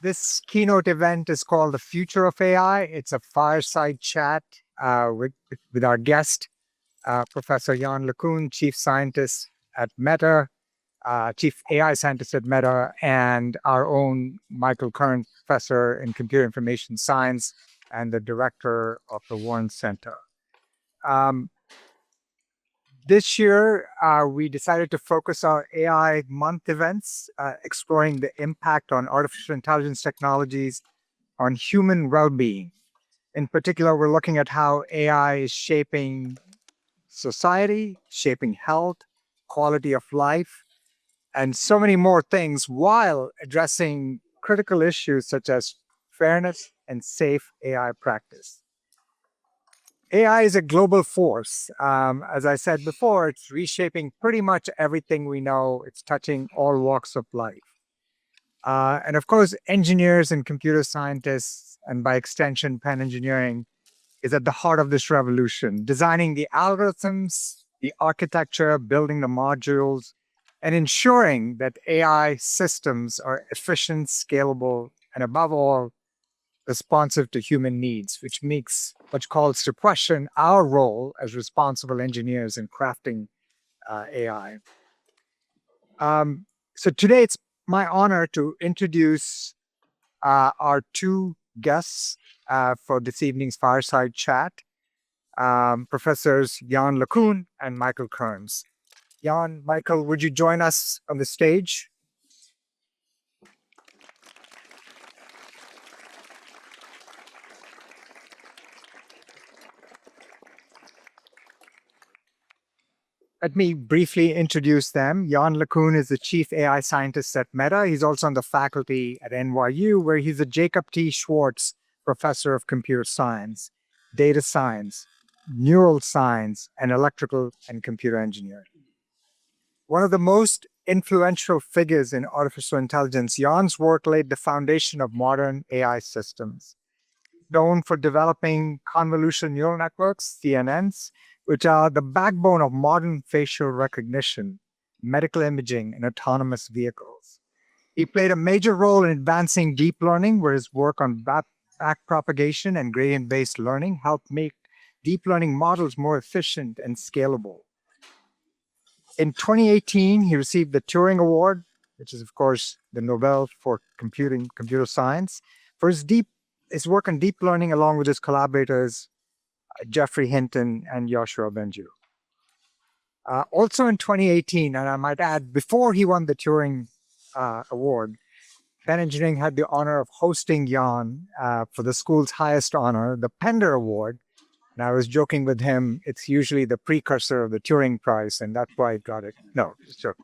This keynote event is called The Future of AI. It's a fireside chat with our guest, Professor Yann LeCun, Chief Scientist at Meta, Chief AI Scientist at Meta, and our own Michael Kearns, Professor in Computer Information Science and the Director of the Warren Center. This year, we decided to focus our AI month events, exploring the impact on artificial intelligence technologies on human well-being. In particular, we're looking at how AI is shaping society, shaping health, quality of life, and so many more things while addressing critical issues such as fairness and safe AI practice. AI is a global force. As I said before, it's reshaping pretty much everything we know. It's touching all walks of life. And of course, engineers and computer scientists, and by extension, Penn engineering, is at the heart of this revolution, designing the algorithms, the architecture, building the modules, and ensuring that AI systems are efficient, scalable, and above all, responsive to human needs, which calls to question our role as responsible engineers in crafting AI. So today it's my honor to introduce our two guests for this evening's fireside chat, Professors Yann LeCun and Michael Kearns. Yann, Michael, would you join us on the stage? Let me briefly introduce them. Yann LeCun is the Chief AI Scientist at Meta. He's also on the faculty at NYU, where he's a Jacob T. Schwartz Professor of Computer Science, Data Science, Neural Science, and Electrical and Computer Engineering. One of the most influential figures in artificial intelligence, Yann's work laid the foundation of modern AI systems. Known for developing convolutional neural networks, CNNs, which are the backbone of modern facial recognition, medical imaging, and autonomous vehicles. He played a major role in advancing deep learning, where his work on backpropagation and gradient-based learning helped make deep learning models more efficient and scalable. In 2018, he received the Turing Award, which is, of course, the Nobel for computer science, for his work on deep learning, along with his collaborators, Geoffrey Hinton and Yoshua Bengio. Also in 2018, and I might add, before he won the Turing Award, Penn Engineering had the honor of hosting Yann for the school's highest honor, the Pender Award. And I was joking with him, it's usually the precursor of the Turing Prize, and that's why he got it. No, sure.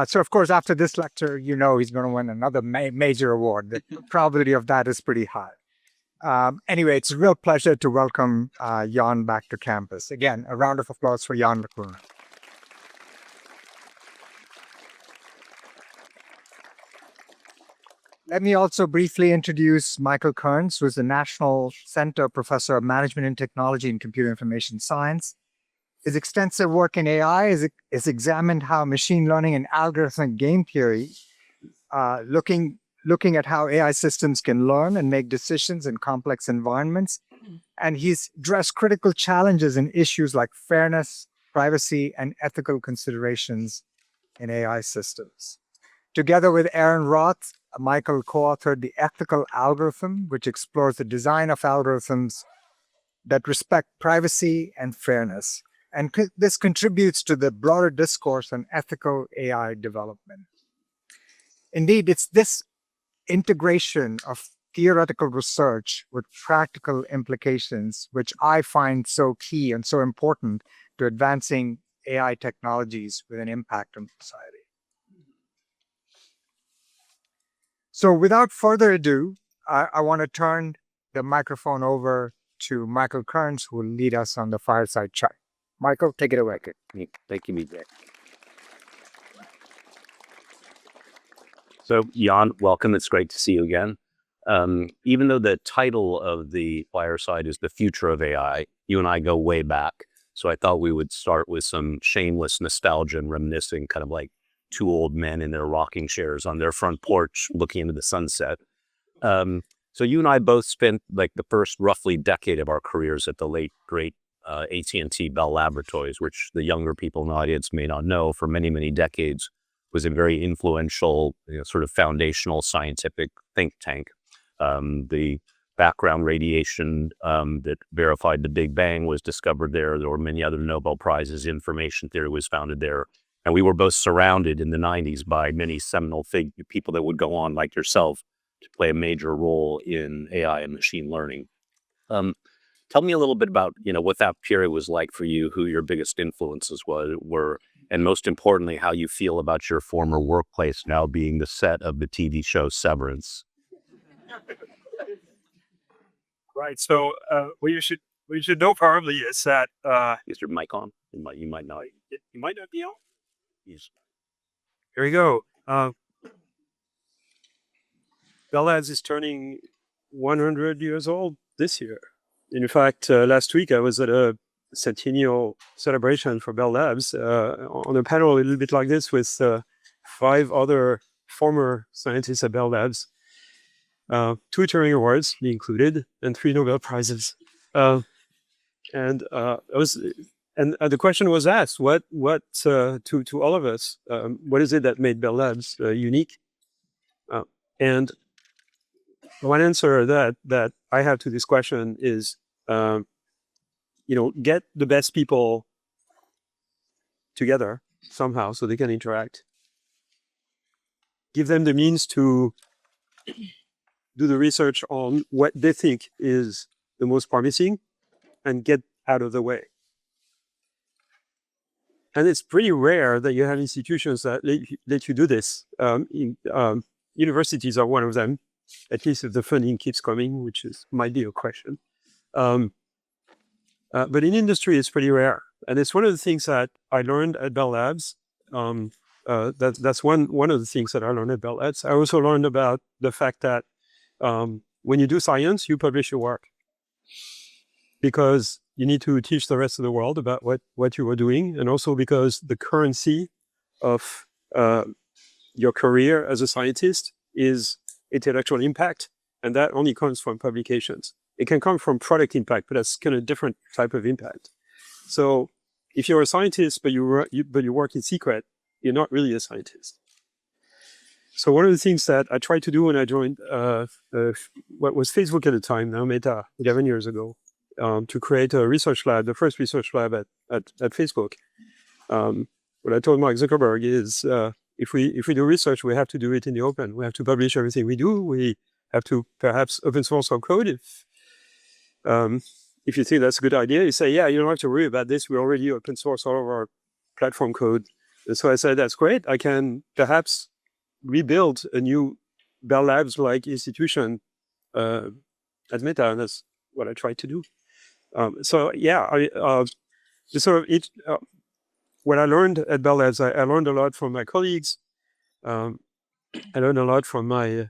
So, of course, after this lecture, you know he's going to win another major award. The probability of that is pretty high. Anyway, it's a real pleasure to welcome Yann back to campus. Again, a round of applause for Yann LeCun. Let me also briefly introduce Michael Kearns, who is the National Center Professor of Management and Technology in Computer Information Science. His extensive work in AI has examined how machine learning and algorithmic game theory, looking at how AI systems can learn and make decisions in complex environments. And he's addressed critical challenges and issues like fairness, privacy, and ethical considerations in AI systems. Together with Aaron Roth, Michael co-authored The Ethical Algorithm, which explores the design of algorithms that respect privacy and fairness. And this contributes to the broader discourse on ethical AI development. Indeed, it's this integration of theoretical research with practical implications, which I find so key and so important to advancing AI technologies with an impact on society. So without further ado, I want to turn the microphone over to Michael Kearns, who will lead us on the fireside chat. Michael, take it away. Thank you, Vijay. So, Yann, welcome. It's great to see you again. Even though the title of the fireside is The Future of AI, you and I go way back. So I thought we would start with some shameless nostalgia and reminiscing, kind of like two old men in their rocking chairs on their front porch looking into the sunset. So you and I both spent like the first roughly decade of our careers at the late, great AT&T Bell Laboratories, which the younger people in the audience may not know, for many, many decades was a very influential, sort of foundational scientific think tank. The background radiation that verified the Big Bang was discovered there. There were many other Nobel Prizes. Information theory was founded there. And we were both surrounded in the 90s by many seminal people that would go on, like yourself, to play a major role in AI and machine learning. Tell me a little bit about, what that period was like for you, who your biggest influences were, and most importantly, how you feel about your former workplace now being the set of the TV show Severance. Right. So what you should know probably is that Is your mic on? You might not. it might not be on. Yes. Here we go. Bell Labs is turning 100 years old this year. In fact, last week I was at a centennial celebration for Bell Labs on a panel a little bit like this with 5 other former scientists at Bell Labs. 2 Turing Awards, me included, and 3 Nobel Prizes. And the question was asked: what to all of us? What is it that made Bell Labs unique? And one answer that I have to this question is, get the best people together somehow so they can interact. Give them the means to do the research on what they think is the most promising and get out of the way. And it's pretty rare that you have institutions that let you do this. Universities are one of them, at least if the funding keeps coming, which might be a question. But in industry, it's pretty rare. And it's one of the things that I learned at Bell Labs. That's one of the things that I learned at Bell Labs. I also learned about the fact that when you do science, you publish your work, because you need to teach the rest of the world about what you are doing, and also because the currency of your career as a scientist is intellectual impact, and that only comes from publications. It can come from product impact, but that's kind of different type of impact. So if you're a scientist, but you work in secret, you're not really a scientist. So one of the things that I tried to do when I joined what was Facebook at the time, now Meta, 11 years ago, to create a research lab, the first research lab at Facebook. What I told Mark Zuckerberg is, if we do research, we have to do it in the open. We have to publish everything we do. We have to perhaps open source our code. If you think that's a good idea, you say, yeah, you don't have to worry about this. We already open source all of our platform code. And so I said, that's great. I can perhaps rebuild a new Bell Labs-like institution at Meta, and that's what I tried to do. What I learned at Bell Labs, I learned a lot from my colleagues. I learned a lot from my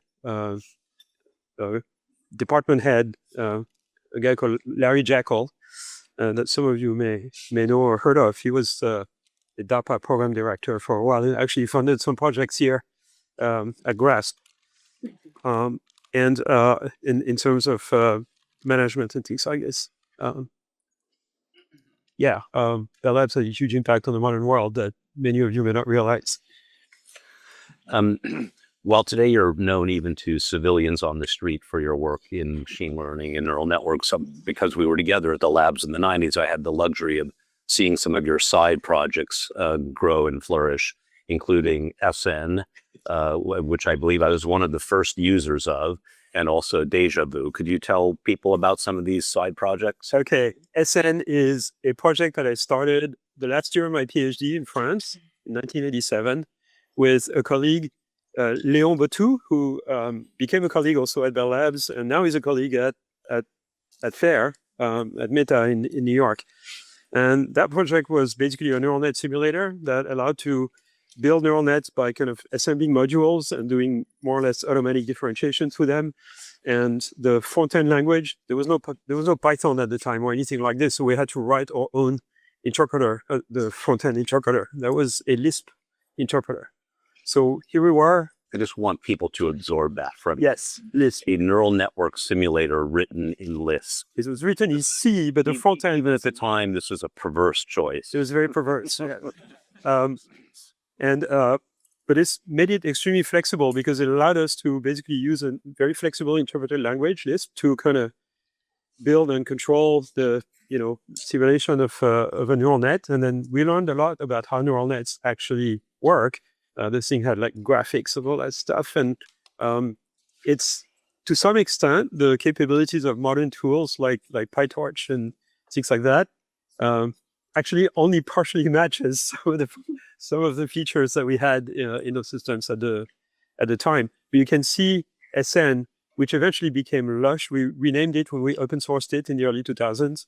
department head, a guy called Larry Jackal, that some of you may know or heard of. He was the DARPA program director for a while. He actually funded some projects here at GRASP. And in terms of management and things like this. Bell Labs had a huge impact on the modern world that many of you may not realize. While today you're known even to civilians on the street for your work in machine learning and neural networks, because we were together at the labs in the 90s, I had the luxury of seeing some of your side projects grow and flourish, including SN, which I believe I was one of the first users of, and also Deja Vu. Could you tell people about some of these side projects? Okay. SN is a project that I started the last year of my PhD in France in 1987 with a colleague, Léon Botou, who became a colleague also at Bell Labs, and now he's a colleague at FAIR, at Meta in New York. And that project was basically a neural net simulator that allowed to build neural nets by kind of assembling modules and doing more or less automatic differentiation through them. And the front-end language, there was no Python at the time or anything like this, so we had to write our own interpreter, the front-end interpreter. That was a Lisp interpreter. So here we were. I just want people to absorb that from Yes, Lisp. a neural network simulator written in Lisp. It was written in C, but the front end, Even at the time, this was a perverse choice. it was very perverse. But it's made it extremely flexible because it allowed us to basically use a very flexible interpreted language, Lisp, to kind of build and control the simulation of a neural net. And then we learned a lot about how neural nets actually work. This thing had like graphics and all that stuff. And it's to some extent the capabilities of modern tools like PyTorch and things like that actually only partially matches some of the features that we had in those systems at the time. But you can see SN, which eventually became Lush. We renamed it when we open sourced it in the early 2000s.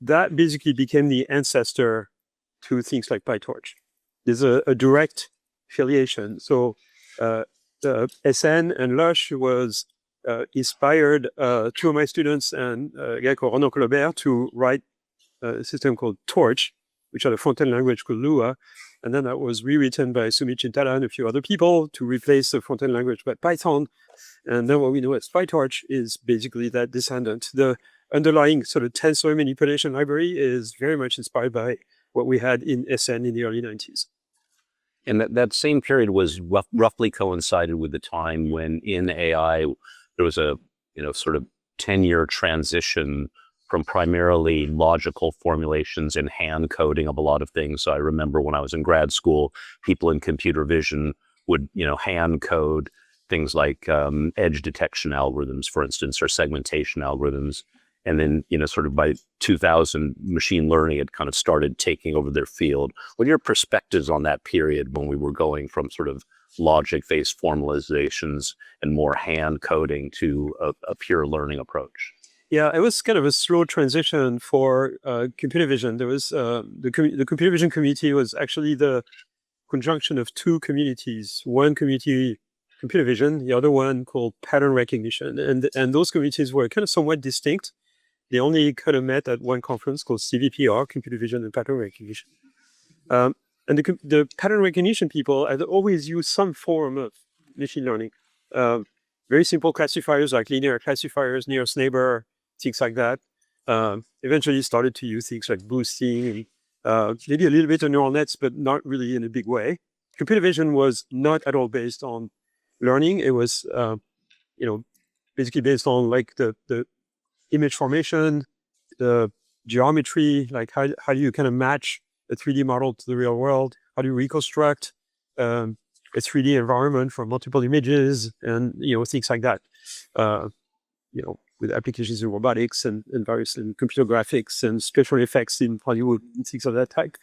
That basically became the ancestor to things like PyTorch. There's a direct affiliation. So the SN and Lush was inspired two of my students and a guy called Renaud Colobert to write a system called Torch, which had a front-end language called Lua. And then that was rewritten by Sumit Chintala and a few other people to replace the front-end language by Python. And then what we know as PyTorch is basically that descendant. The underlying sort of tensor manipulation library is very much inspired by what we had in SN in the early 90s. And that same period was roughly coincided with the time when in AI, there was a sort of 10-year transition from primarily logical formulations and hand coding of a lot of things. So I remember when I was in grad school, people in computer vision would, hand code things like edge detection algorithms, for instance, or segmentation algorithms. And then, sort of by 2000, machine learning had kind of started taking over their field. What are your perspectives on that period when we were going from sort of logic-based formalizations and more hand coding to a pure learning approach? Yeah, it was kind of a slow transition for computer vision. There was the computer vision community was actually the conjunction of two communities. One community, computer vision, the other one called pattern recognition. And those communities were kind of somewhat distinct. They only kind of met at one conference called CVPR, Computer Vision and Pattern Recognition. And the pattern recognition people had always used some form of machine learning. Very simple classifiers like linear classifiers, nearest neighbor, things like that. Eventually started to use things like boosting, and maybe a little bit of neural nets, but not really in a big way. Computer vision was not at all based on learning. It was, basically based on like the image formation, the geometry, like how do you kind of match a 3D model to the real world? How do you reconstruct a 3D environment from multiple images and, things like that. With applications in robotics and various in computer graphics and special effects in Hollywood and things of that type.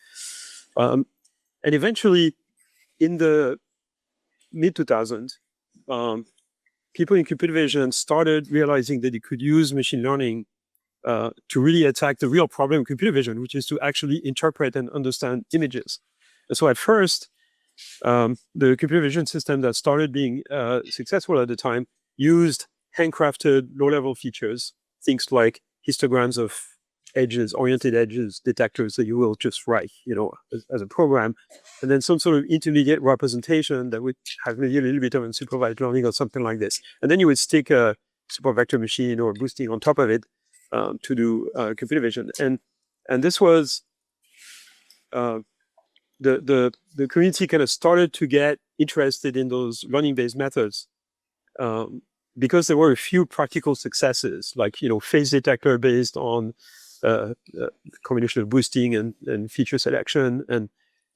And eventually, in the mid-2000s, people in computer vision started realizing that they could use machine learning to really attack the real problem in computer vision, which is to actually interpret and understand images. And so at first, the computer vision system that started being successful at the time used handcrafted low-level features, things like histograms of edges, oriented edges detectors that you will just write, as a program, and then some sort of intermediate representation that would have maybe a little bit of unsupervised learning or something like this. And then you would stick a super vector machine or boosting on top of it to do computer vision. And this was the community kind of started to get interested in those learning-based methods because there were a few practical successes, like phase detector based on combination of boosting and feature selection, and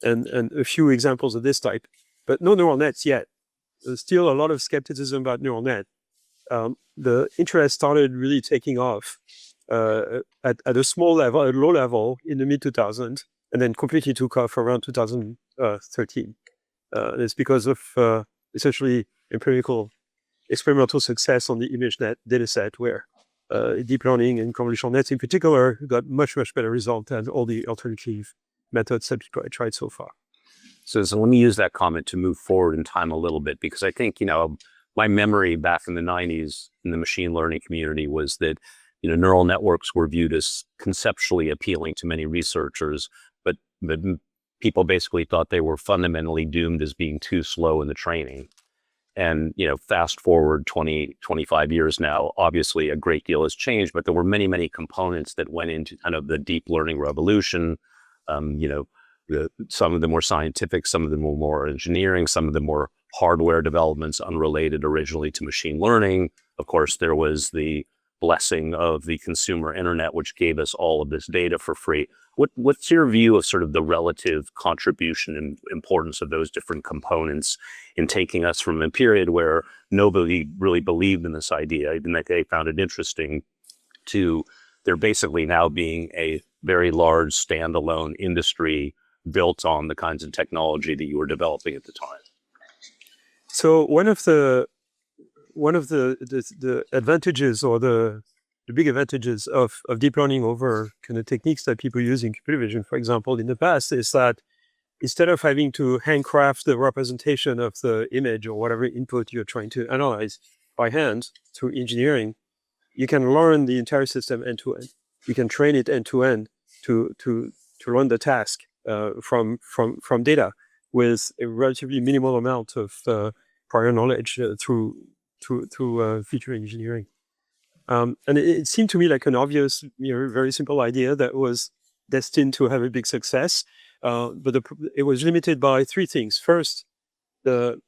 a few examples of this type, but no neural nets yet. There's still a lot of skepticism about neural net. The interest started really taking off at a small level, at a low level in the mid-2000s, and then completely took off around 2013. It's because of essentially experimental success on the ImageNet dataset, where deep learning and convolutional nets in particular got much, much better result than all the alternative methods that we tried so far. So let me use that comment to move forward in time a little bit, because I think, my memory back in the 90s in the machine learning community was that, neural networks were viewed as conceptually appealing to many researchers, but people basically thought they were fundamentally doomed as being too slow in the training. And, fast forward 20, 25 years now, obviously a great deal has changed, but there were many, many components that went into kind of the deep learning revolution. Some of them were scientific, some of them were more engineering, some of them were hardware developments unrelated originally to machine learning. Of course, there was the blessing of the consumer internet, which gave us all of this data for free. What's your view of sort of the relative contribution and importance of those different components in taking us from a period where nobody really believed in this idea, even that they found it interesting, to there basically now being a very large standalone industry built on the kinds of technology that you were developing at the time? So one of the advantages, or the big advantages of deep learning over kind of techniques that people use in computer vision, for example, in the past, is that instead of having to handcraft the representation of the image or whatever input you're trying to analyze by hand through engineering, you can learn the entire system end to end. You can train it end to end to run the task from data with a relatively minimal amount of prior knowledge through feature engineering. And it seemed to me like an obvious, very simple idea that was destined to have a big success. But it was limited by three things. First, the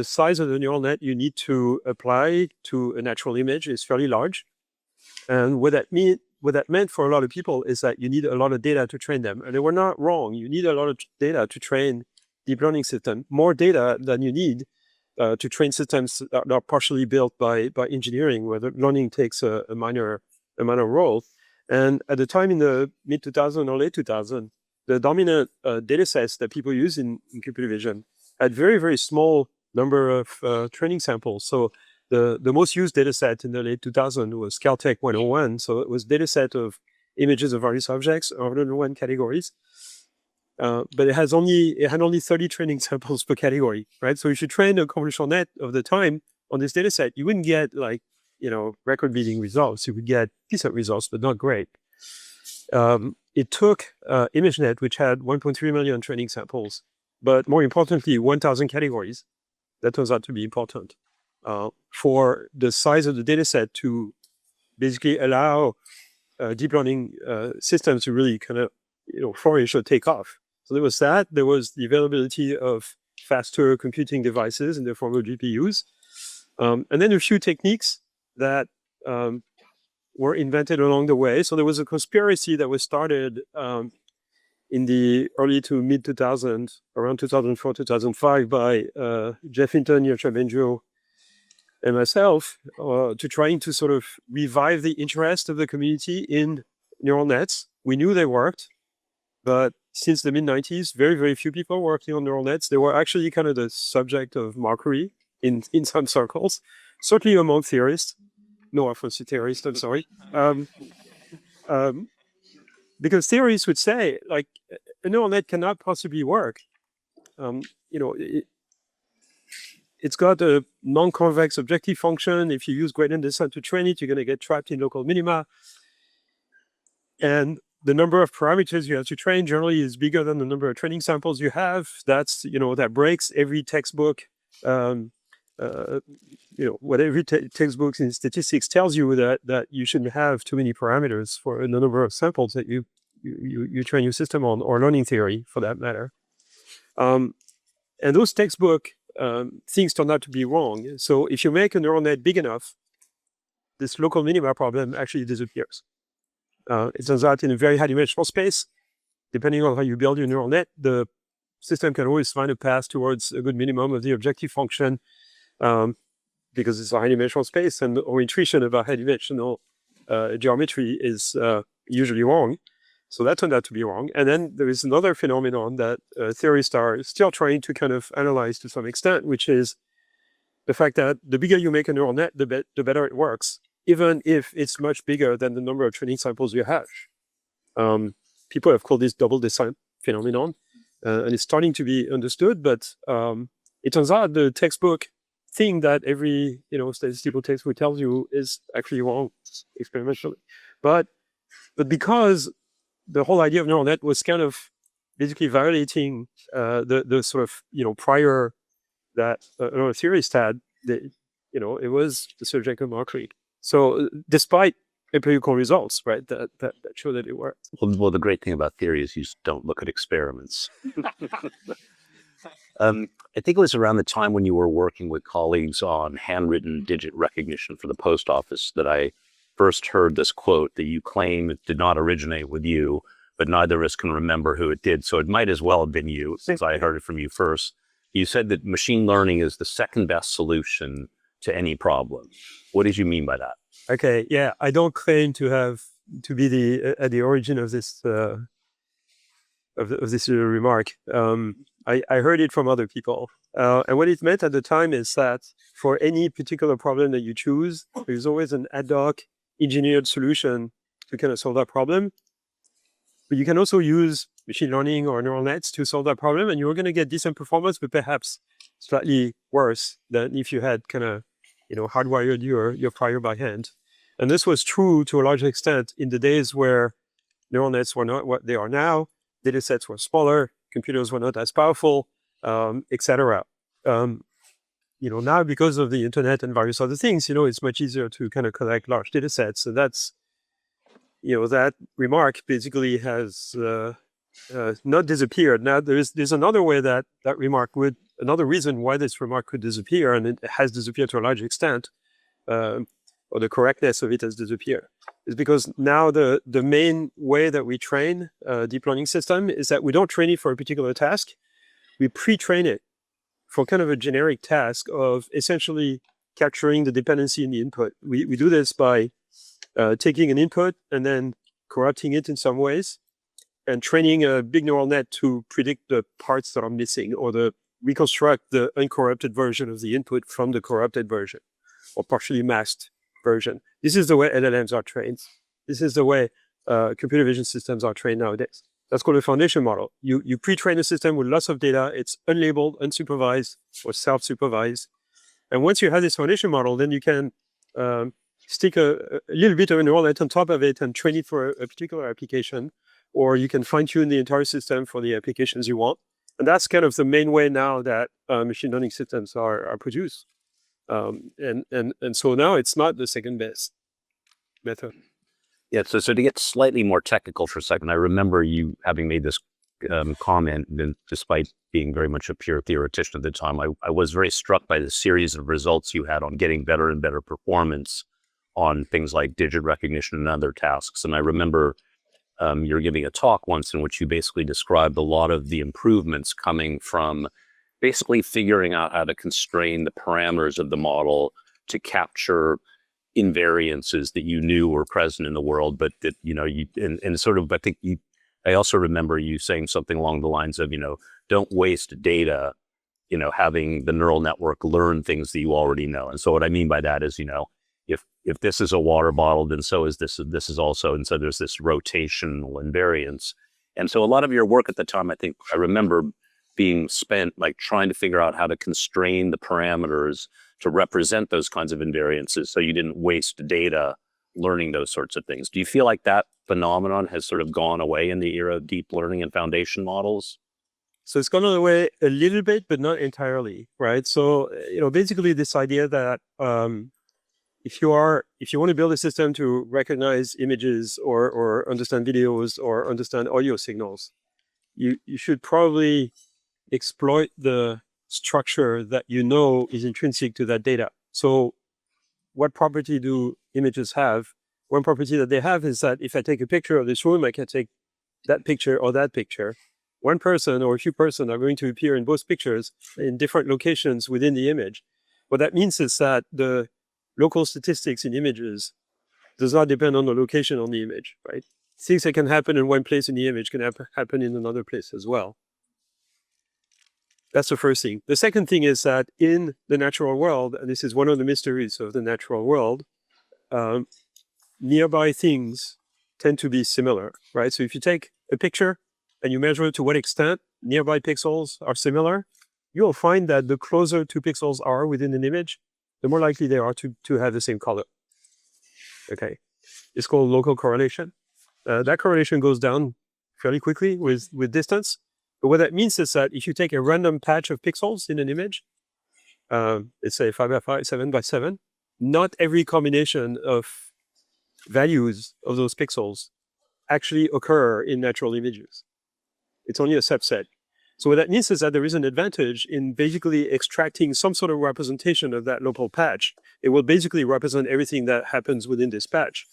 size of the neural net you need to apply to a natural image is fairly large. And what that meant for a lot of people is that you need a lot of data to train them. And they were not wrong. You need a lot of data to train deep learning system, more data than you need to train systems that are partially built by engineering, where the learning takes a minor role. And at the time in the mid 2000 or late 2000, the dominant data sets that people use in computer vision had very, very small number of training samples. So the most used data set in the late 2000 was Caltech 101. So it was data set of images of various objects, 101 categories. But it had only 30 training samples per category, right? So if you train a convolutional net of the time on this data set, you wouldn't get record-beating results. You would get decent results, but not great. It took ImageNet, which had 1.3 million training samples, but more importantly, 1,000 categories. That turns out to be important for the size of the data set to basically allow deep learning systems to really kind of flourish or take off. So there was that. There was the availability of faster computing devices in the form of GPUs. And then a few techniques that were invented along the way. So there was a conspiracy that was started in the early to mid 2000s, around 2004, 2005, by Jeff Hinton, Yoshua Bengio, and myself, to trying to sort of revive the interest of the community in neural nets. We knew they worked, but since the mid-90s, very, very few people were working on neural nets. They were actually kind of the subject of mockery in some circles, certainly among theorists. No offense to theorists, I'm sorry. Because theorists would say, like, a neural net cannot possibly work. It's got a non-convex objective function. If you use gradient descent to train it, you're going to get trapped in local minima. And the number of parameters you have to train generally is bigger than the number of training samples you have. That's, that breaks every textbook. What every textbook in statistics tells you, that you shouldn't have too many parameters for the number of samples that you train your system on, or learning theory for that matter. And those textbook things turn out to be wrong. So if you make a neural net big enough, this local minima problem actually disappears. It turns out in a very high dimensional space, depending on how you build your neural net, the system can always find a path towards a good minimum of the objective function, because it's a high dimensional space, and our intuition about high dimensional geometry is usually wrong. So that turned out to be wrong. And then there is another phenomenon that theorists are still trying to kind of analyze to some extent, which is the fact that the bigger you make a neural net, the better it works, even if it's much bigger than the number of training samples you have. People have called this double descent phenomenon, and it's starting to be understood, but it turns out the textbook thing that every statistical textbook tells you is actually wrong experimentally. But because the whole idea of neural net was kind of basically violating the sort of prior that theorist had. It was the subject of mockery. So despite empirical results, right, that show that it worked. Well, the great thing about theory is you just don't look at experiments. I think it was around the time when you were working with colleagues on handwritten digit recognition for the post office that I first heard this quote that you claim it did not originate with you, but neither of us can remember who it did. So it might as well have been you, since I heard it from you first. You said that machine learning is the second best solution to any problem. What did you mean by that? Okay, yeah, I don't claim to be at the origin of this remark. I heard it from other people, and what it meant at the time is that for any particular problem that you choose, there's always an ad hoc engineered solution to kind of solve that problem. But you can also use machine learning or neural nets to solve that problem, and you're going to get decent performance, but perhaps slightly worse than if you had kind of hardwired your prior by hand. And this was true to a large extent in the days where neural nets were not what they are now. Data sets were smaller, computers were not as powerful, etc. Now because of the internet and various other things, it's much easier to kind of collect large data sets. So that's, that remark basically has not disappeared. Now there's another way that remark would, another reason why this remark could disappear, and it has disappeared to a large extent, or the correctness of it has disappeared, is because now the main way that we train a deep learning system is that we don't train it for a particular task. We pre-train it for kind of a generic task of essentially capturing the dependency in the input. We do this by taking an input and then corrupting it in some ways and training a big neural net to predict the parts that are missing, or reconstruct the uncorrupted version of the input from the corrupted version or partially masked version. This is the way LLMs are trained. This is the way computer vision systems are trained nowadays. That's called a foundation model. You pre-train a system with lots of data. It's unlabeled, unsupervised, or self-supervised. And once you have this foundation model, then you can stick a little bit of a neural net on top of it and train it for a particular application, or you can fine-tune the entire system for the applications you want. And that's kind of the main way now that machine learning systems are produced. And so now it's not the second best method. Yeah, so to get slightly more technical for a second, I remember you having made this comment, and despite being very much a pure theoretician at the time, I was very struck by the series of results you had on getting better and better performance on things like digit recognition and other tasks. And I remember you're giving a talk once in which you basically described a lot of the improvements coming from basically figuring out how to constrain the parameters of the model to capture invariances that you knew were present in the world, but that, I also remember you saying something along the lines of, don't waste data, having the neural network learn things that you already know. And so what I mean by that is, if this is a water bottle, then so is this is also, and so there's this rotational invariance. And so a lot of your work at the time, I remember being spent like trying to figure out how to constrain the parameters to represent those kinds of invariances so you didn't waste data learning those sorts of things. Do you feel like that phenomenon has sort of gone away in the era of deep learning and foundation models? So it's gone away a little bit, but not entirely, right? So, basically this idea that if you want to build a system to recognize images or understand videos or understand audio signals, you should probably exploit the structure that is intrinsic to that data. So what property do images have? One property that they have is that if I take a picture of this room, I can take that picture or that picture. One person or a few persons are going to appear in both pictures in different locations within the image. What that means is that the local statistics in images does not depend on the location on the image, right? Things that can happen in one place in the image can happen in another place as well. That's the first thing. The second thing is that in the natural world, and this is one of the mysteries of the natural world, nearby things tend to be similar, right? So if you take a picture and you measure to what extent nearby pixels are similar, you'll find that the closer two pixels are within an image, the more likely they are to have the same color. Okay, it's called local correlation. That correlation goes down fairly quickly with distance. But what that means is that if you take a random patch of pixels in an image, let's say 5 by 5, 7 by 7, not every combination of values of those pixels actually occur in natural images. It's only a subset. So what that means is that there is an advantage in basically extracting some sort of representation of that local patch. It will basically represent everything that happens within this patch.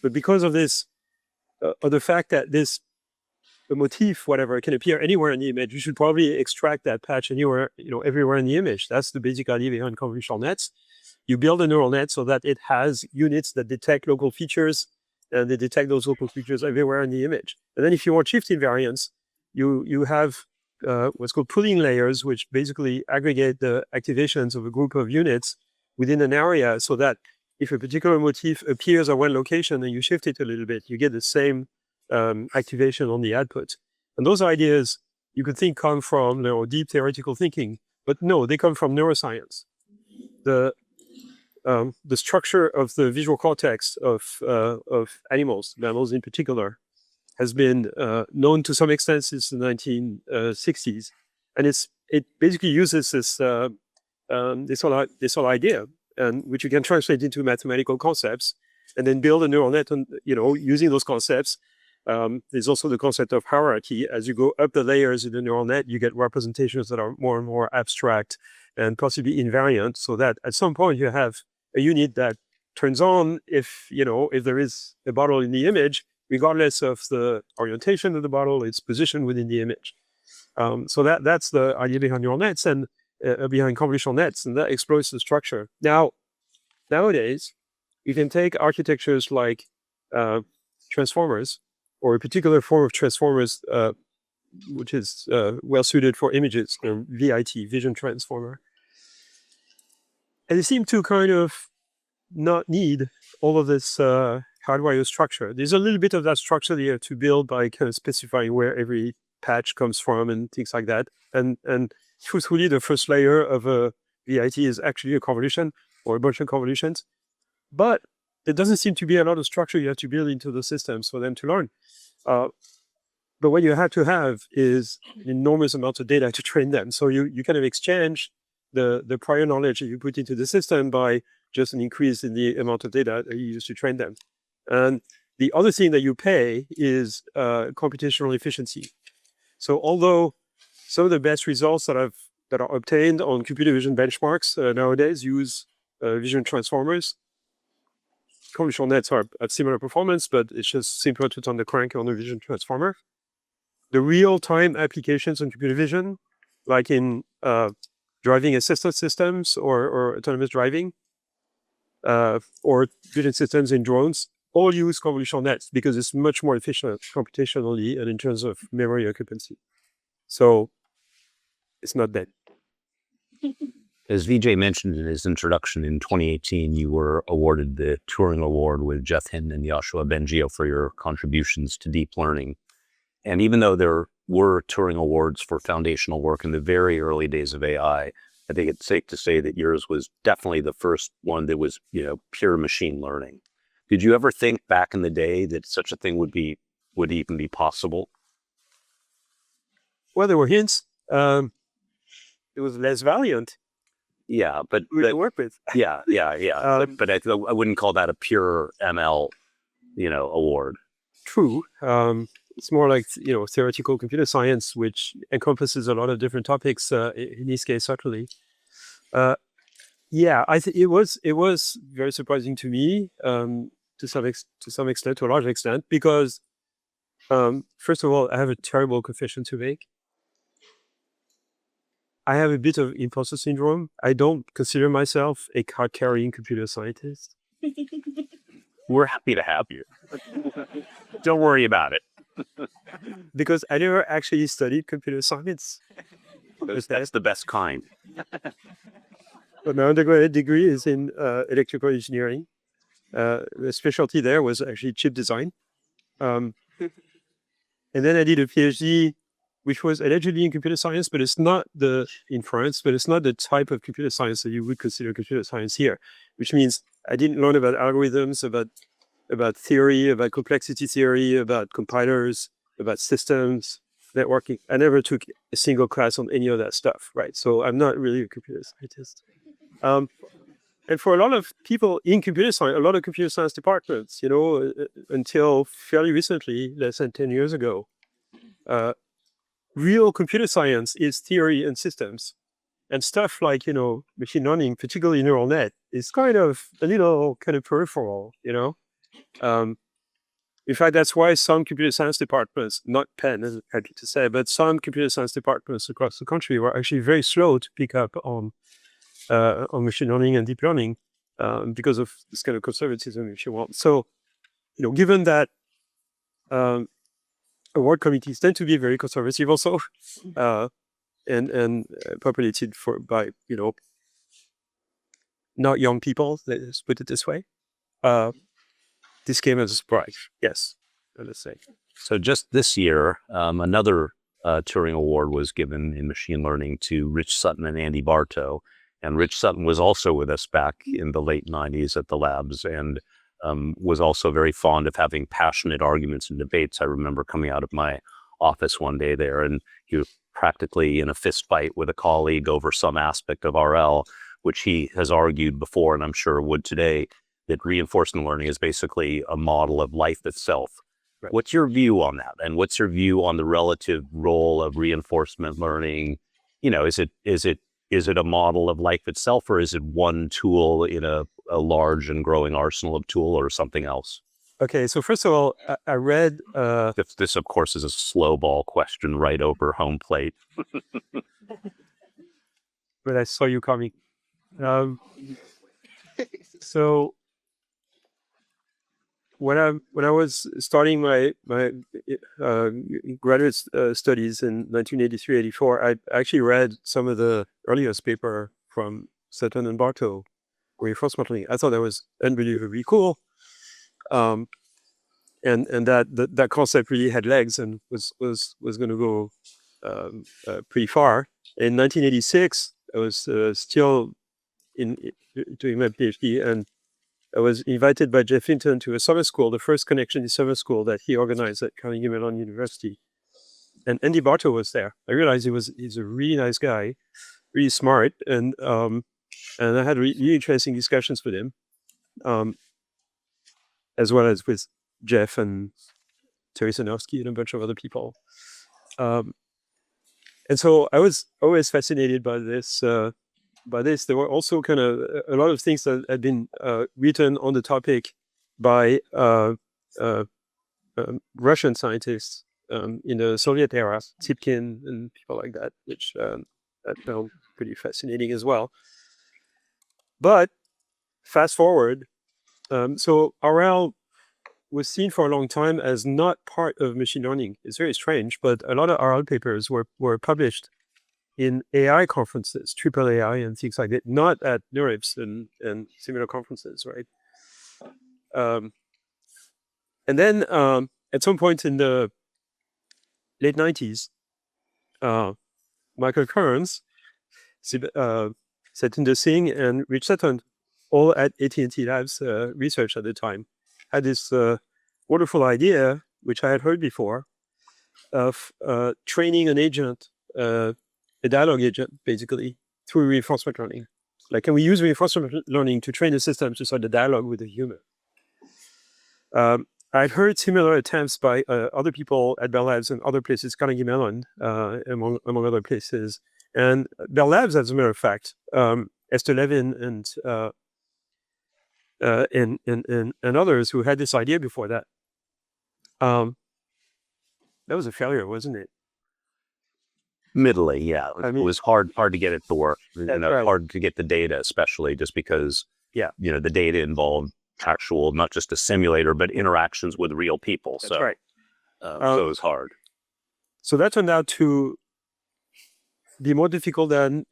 But because of this, of the fact that this motif, whatever, can appear anywhere in the image, you should probably extract that patch anywhere, everywhere in the image. That's the basic idea behind convolutional nets. You build a neural net so that it has units that detect local features, and they detect those local features everywhere in the image. And then if you want shift invariance, you have what's called pooling layers, which basically aggregate the activations of a group of units within an area so that if a particular motif appears at one location and you shift it a little bit, you get the same activation on the output. And those ideas you could think come from deep theoretical thinking, but no, they come from neuroscience. The structure of the visual cortex of animals, mammals in particular, has been known to some extent since the 1960s, and it basically uses this whole idea, and which you can translate into mathematical concepts, and then build a neural net on using those concepts. There's also the concept of hierarchy. As you go up the layers in the neural net, you get representations that are more and more abstract and possibly invariant, so that at some point you have a unit that turns on if there is a bottle in the image, regardless of the orientation of the bottle, its position within the image. So that's the idea behind neural nets and behind convolutional nets, and that exploits the structure. Now, nowadays, you can take architectures like transformers, or a particular form of transformers, which is well suited for images, VIT, vision transformer. And they seem to kind of not need all of this hardwire structure. There's a little bit of that structure there to build by kind of specifying where every patch comes from and things like that. And truthfully, the first layer of a VIT is actually a convolution or a bunch of convolutions. But there doesn't seem to be a lot of structure you have to build into the systems for them to learn. But what you have to have is an enormous amount of data to train them. So you kind of exchange the prior knowledge that you put into the system by just an increase in the amount of data that you use to train them. And the other thing that you pay is computational efficiency. So although some of the best results that are obtained on computer vision benchmarks nowadays use vision transformers, convolutional nets have similar performance, but it's just simpler to turn the crank on a vision transformer. The real-time applications on computer vision, like in driving assisted systems or autonomous driving, or vision systems in drones, all use convolutional nets because it's much more efficient computationally and in terms of memory occupancy. So it's not dead. As Vijay mentioned in his introduction, in 2018, you were awarded the Turing Award with Jeff Hinton and Yoshua Bengio for your contributions to deep learning. And even though there were Turing Awards for foundational work in the very early days of AI, I think it's safe to say that yours was definitely the first one that was, pure machine learning. Did you ever think back in the day that such a thing would even be possible? Well, there were hints. It was less valiant. Yeah, but to work with. Yeah. But I wouldn't call that a pure ML, award. True. It's more like theoretical computer science, which encompasses a lot of different topics. In this case, certainly. I think it was very surprising to me, to some extent, to a large extent, because first of all, I have a terrible confession to make. I have a bit of imposter syndrome. I don't consider myself a card-carrying computer scientist. We're happy to have you. Don't worry about it. Because I never actually studied computer science. That's the best kind. But my undergraduate degree is in electrical engineering. The specialty there was actually chip design. And then I did a PhD, which was allegedly in computer science, but it's not in France, but it's not the type of computer science that you would consider computer science here, which means I didn't learn about algorithms, about theory, about complexity theory, about compilers, about systems. networking. I never took a single class on any of that stuff, right? So I'm not really a computer scientist. And for a lot of people in computer science, a lot of computer science departments, until fairly recently, less than 10 years ago, real computer science is theory and systems. And stuff like, machine learning, particularly neural net, is kind of a little kind of peripheral, In fact, that's why some computer science departments, not Penn, as I'm happy to say, but some computer science departments across the country were actually very slow to pick up on machine learning and deep learning because of this kind of conservatism, if you want. So, given that award committees tend to be very conservative also, and populated by not young people, let's put it this way. This came as a surprise. Yes, let's say. So just this year, another Turing Award was given in machine learning to Rich Sutton and Andy Bartow. And Rich Sutton was also with us back in the late 90s at the labs and was also very fond of having passionate arguments and debates. I remember coming out of my office one day there, and he was practically in a fist fight with a colleague over some aspect of RL, which he has argued before, and I'm sure would today, that reinforcement learning is basically a model of life itself. Right. What's your view on that? And what's your view on the relative role of reinforcement learning? Is it a model of life itself, or is it one tool in a large and growing arsenal of tool, or something else? Okay, so first of all, I read... This, of course, is a slow ball question right over home plate. But I saw you coming. So when I was starting my graduate studies in 1983-84, I actually read some of the earliest paper from Sutton and Bartow, reinforcement learning. I thought that was unbelievably cool, and that concept really had legs and was going to go pretty far. In 1986, I was still doing my PhD, and I was invited by Jeff Hinton to a summer school, the first Connection summer school that he organized at Carnegie Mellon University. And Andy Bartow was there. I realized he's a really nice guy, really smart, and I had really interesting discussions with him, as well as with Jeff and Terry Sanofsky and a bunch of other people. And so I was always fascinated by this. There were also kind of a lot of things that had been written on the topic by Russian scientists in the Soviet era, Tsipkin and people like that, which I found pretty fascinating as well. But fast forward, so RL was seen for a long time as not part of machine learning. It's very strange, but a lot of RL papers were published in AI conferences, triple AI and things like that, not at NeurIPS and similar conferences, right? And then at some point in the late 90s, Michael Kearns, Satinder Singh, and Rich Sutton, all at AT&T Labs research at the time, had this wonderful idea, which I had heard before, of training an agent, a dialogue agent, basically, through reinforcement learning. Like, can we use reinforcement learning to train the system to start a dialogue with a human? I've heard similar attempts by other people at Bell Labs and other places, Carnegie Mellon, among other places. And Bell Labs, as a matter of fact, Esther Levin and others who had this idea before that. That was a failure, wasn't it? Middling, yeah. It was hard to get it to work. Right. Hard to get the data, especially just because the data involved actual, not just a simulator, but interactions with real people. That's right. So it was hard. So that turned out to be more difficult than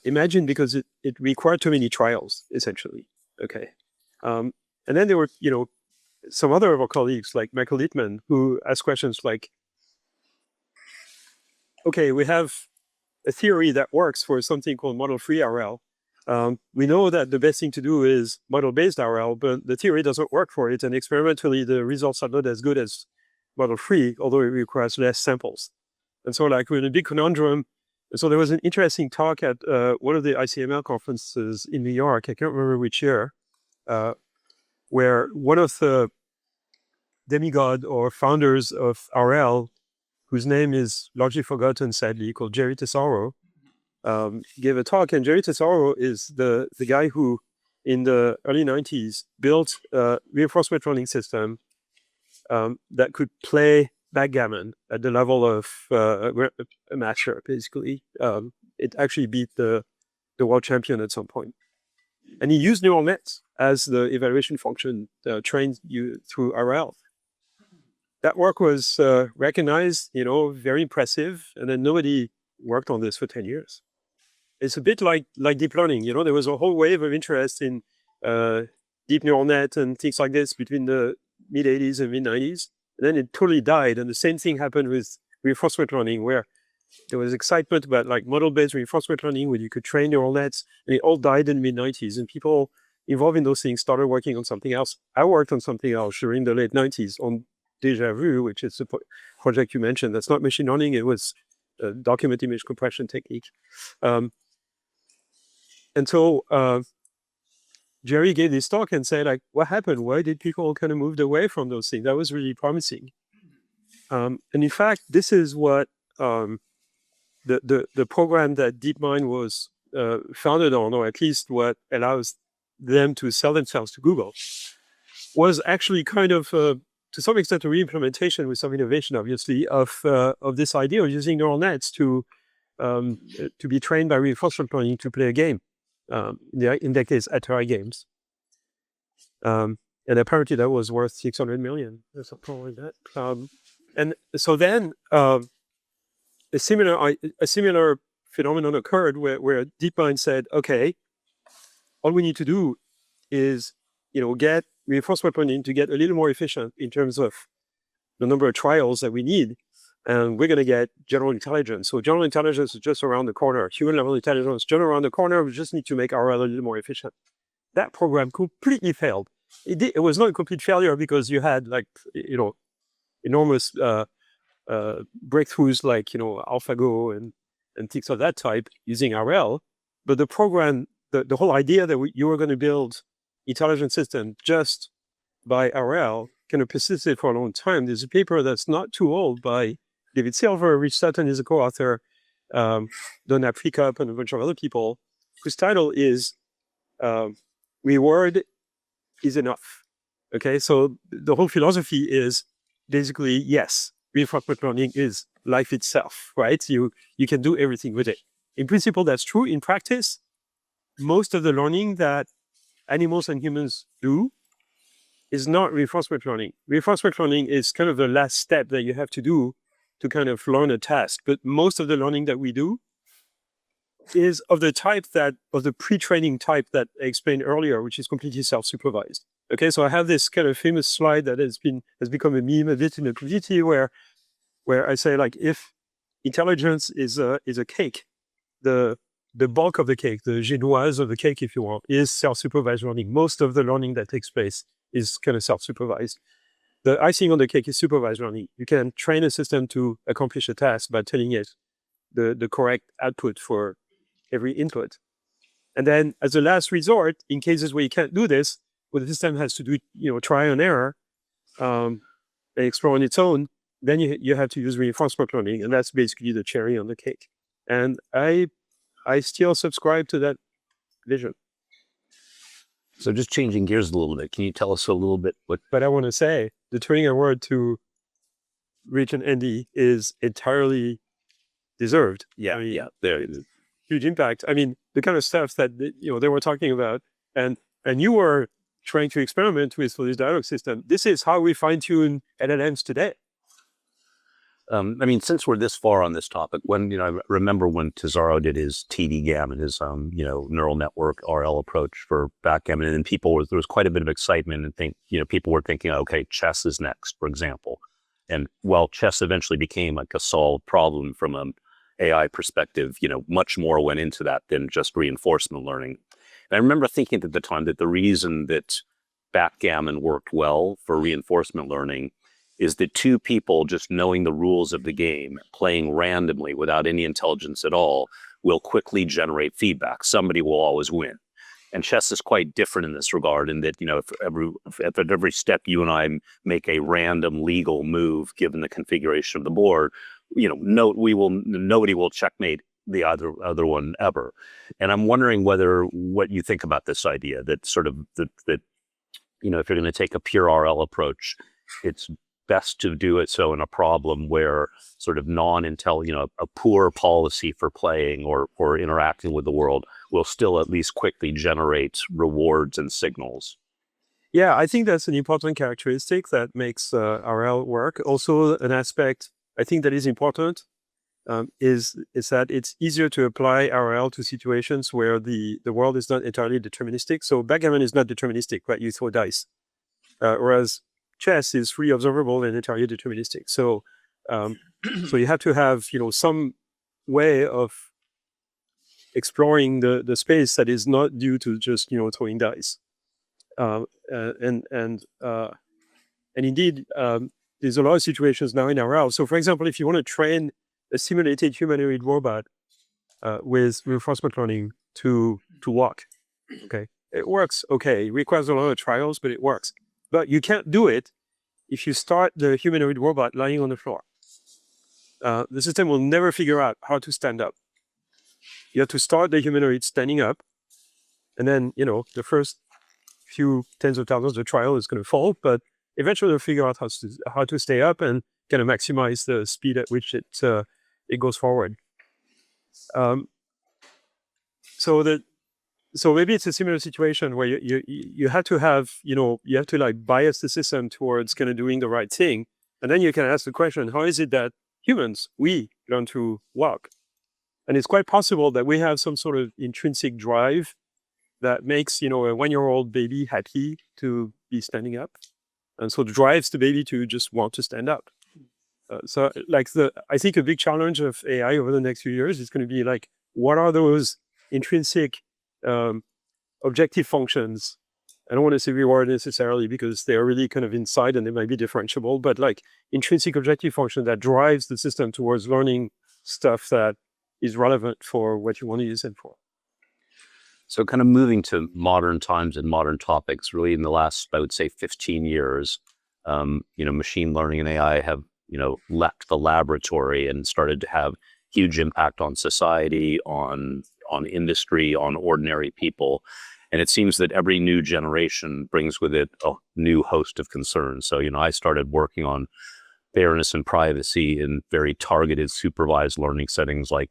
imagined because it required too many trials, essentially. Okay. And then there were, some other of our colleagues like Michael Littman who asked questions like, okay, we have a theory that works for something called model-free RL. We know that the best thing to do is model-based RL, but the theory doesn't work for it. And experimentally, the results are not as good as model-free, although it requires less samples. And so like we're in a big conundrum. And so there was an interesting talk at one of the ICML conferences in New York, I can't remember which year, where one of the demigod or founders of RL, whose name is largely forgotten, sadly, called Jerry Tesoro, gave a talk. And Jerry Tesoro is the guy who, in the early 90s, built a reinforcement learning system that could play backgammon at the level of a master, basically. It actually beat the world champion at some point. And he used neural nets as the evaluation function trained you through RL. That work was recognized, very impressive. And then nobody worked on this for 10 years. It's a bit like deep learning. There was a whole wave of interest in deep neural net and things like this between the mid 80s and mid 90s. And then it totally died. And the same thing happened with reinforcement learning, where there was excitement about like model-based reinforcement learning where you could train neural nets, and it all died in the mid 90s. And people involved in those things started working on something else. I worked on something else during the late 90s on Deja Vu, which is the project you mentioned. That's not machine learning. It was a document image compression technique. And so Jerry gave this talk and said, like, what happened? Why did people kind of move away from those things? That was really promising. And in fact, this is what the program that DeepMind was founded on, or at least what allows them to sell themselves to Google, was actually kind of, to some extent, a re-implementation with some innovation, obviously, of this idea of using neural nets to be trained by reinforcement learning to play a game. In that case, Atari games. And apparently that was worth 600 million or something like that. And so then a similar phenomenon occurred where DeepMind said, okay, all we need to do is, get reinforcement learning to get a little more efficient in terms of the number of trials that we need. And we're going to get general intelligence. So general intelligence is just around the corner. Human level intelligence, just around the corner. We just need to make RL a little more efficient. That program completely failed. It was not a complete failure because you had enormous breakthroughs like, AlphaGo and things of that type using RL. But the program, the whole idea that you were going to build intelligent system just by RL kind of persisted for a long time. There's a paper that's not too old by David Silver, Rich Sutton is a co-author, Donna Precop and a bunch of other people, whose title is Reward is Enough. Okay, so the whole philosophy is basically, yes, reinforcement learning is life itself, right? You can do everything with it. In principle, that's true. In practice, most of the learning that animals and humans do is not reinforcement learning. Reinforcement learning is kind of the last step that you have to do to kind of learn a task. But most of the learning that we do is of the pre-training type that I explained earlier, which is completely self-supervised. Okay, so I have this kind of famous slide that has become a meme a bit in the community where I say, like, if intelligence is a cake, the bulk of the cake, the génoise of the cake, if you want, is self-supervised learning. Most of the learning that takes place is kind of self-supervised. The icing on the cake is supervised learning. You can train a system to accomplish a task by telling it the correct output for every input. And then as a last resort, in cases where you can't do this, where the system has to do, trial and error, and explore on its own, then you have to use reinforcement learning. And that's basically the cherry on the cake. And I still subscribe to that vision. So just changing gears a little bit, can you tell us a little bit what... But I want to say, the Turing Award to Rich and Andy is entirely deserved. Yeah, I mean, yeah, there it is. Huge impact. I mean, the kind of stuff that they were talking about, and you were trying to experiment with for this dialogue system. This is how we fine-tune LLMs today. I mean, since we're this far on this topic, when, I remember when Tesoro did his TD-GAM and his, neural network RL approach for backgammon, and then there was quite a bit of excitement and people were thinking, okay, chess is next, for example. And while chess eventually became like a solved problem from an AI perspective, much more went into that than just reinforcement learning. And I remember thinking at the time that the reason that backgammon worked well for reinforcement learning is that two people just knowing the rules of the game, playing randomly without any intelligence at all, will quickly generate feedback. Somebody will always win. And chess is quite different in this regard, in that, if at every step you and I make a random legal move, given the configuration of the board, nobody will checkmate the other one ever. And I'm wondering what you think about this idea that sort of that if you're going to take a pure RL approach, it's best to do it so in a problem where sort of a poor policy for playing or interacting with the world will still at least quickly generate rewards and signals. Yeah, I think that's an important characteristic that makes RL work. Also, an aspect I think that is important is that it's easier to apply RL to situations where the world is not entirely deterministic. So backgammon is not deterministic, right? You throw dice. Whereas chess is free, observable, and entirely deterministic. So so you have to have some way of exploring the space that is not due to just throwing dice. And indeed, there's a lot of situations now in RL. So for example, if you want to train a simulated humanoid robot with reinforcement learning to walk, okay, it works. Okay, it requires a lot of trials, but it works. But you can't do it if you start the humanoid robot lying on the floor. The system will never figure out how to stand up. You have to start the humanoid standing up, and then the first few tens of thousands of trial is going to fall, but eventually they'll figure out how to stay up and kind of maximize the speed at which it goes forward. So maybe it's a similar situation where you have to have you have to like bias the system towards kind of doing the right thing, and then you can ask the question: how is it that humans learn to walk? And it's quite possible that we have some sort of intrinsic drive that makes a 1-year-old baby happy to be standing up, and so drives the baby to just want to stand up. So I think a big challenge of AI over the next few years is going to be like, what are those intrinsic objective functions? I don't want to say reward necessarily because they are really kind of inside and they might be differentiable, but like intrinsic objective function that drives the system towards learning stuff that is relevant for what you want to use it for. So kind of moving to modern times and modern topics, really in the last, I would say, 15 years, machine learning and AI have, left the laboratory and started to have huge impact on society, on industry, on ordinary people. And it seems that every new generation brings with it a new host of concerns. So, I started working on fairness and privacy in very targeted supervised learning settings like,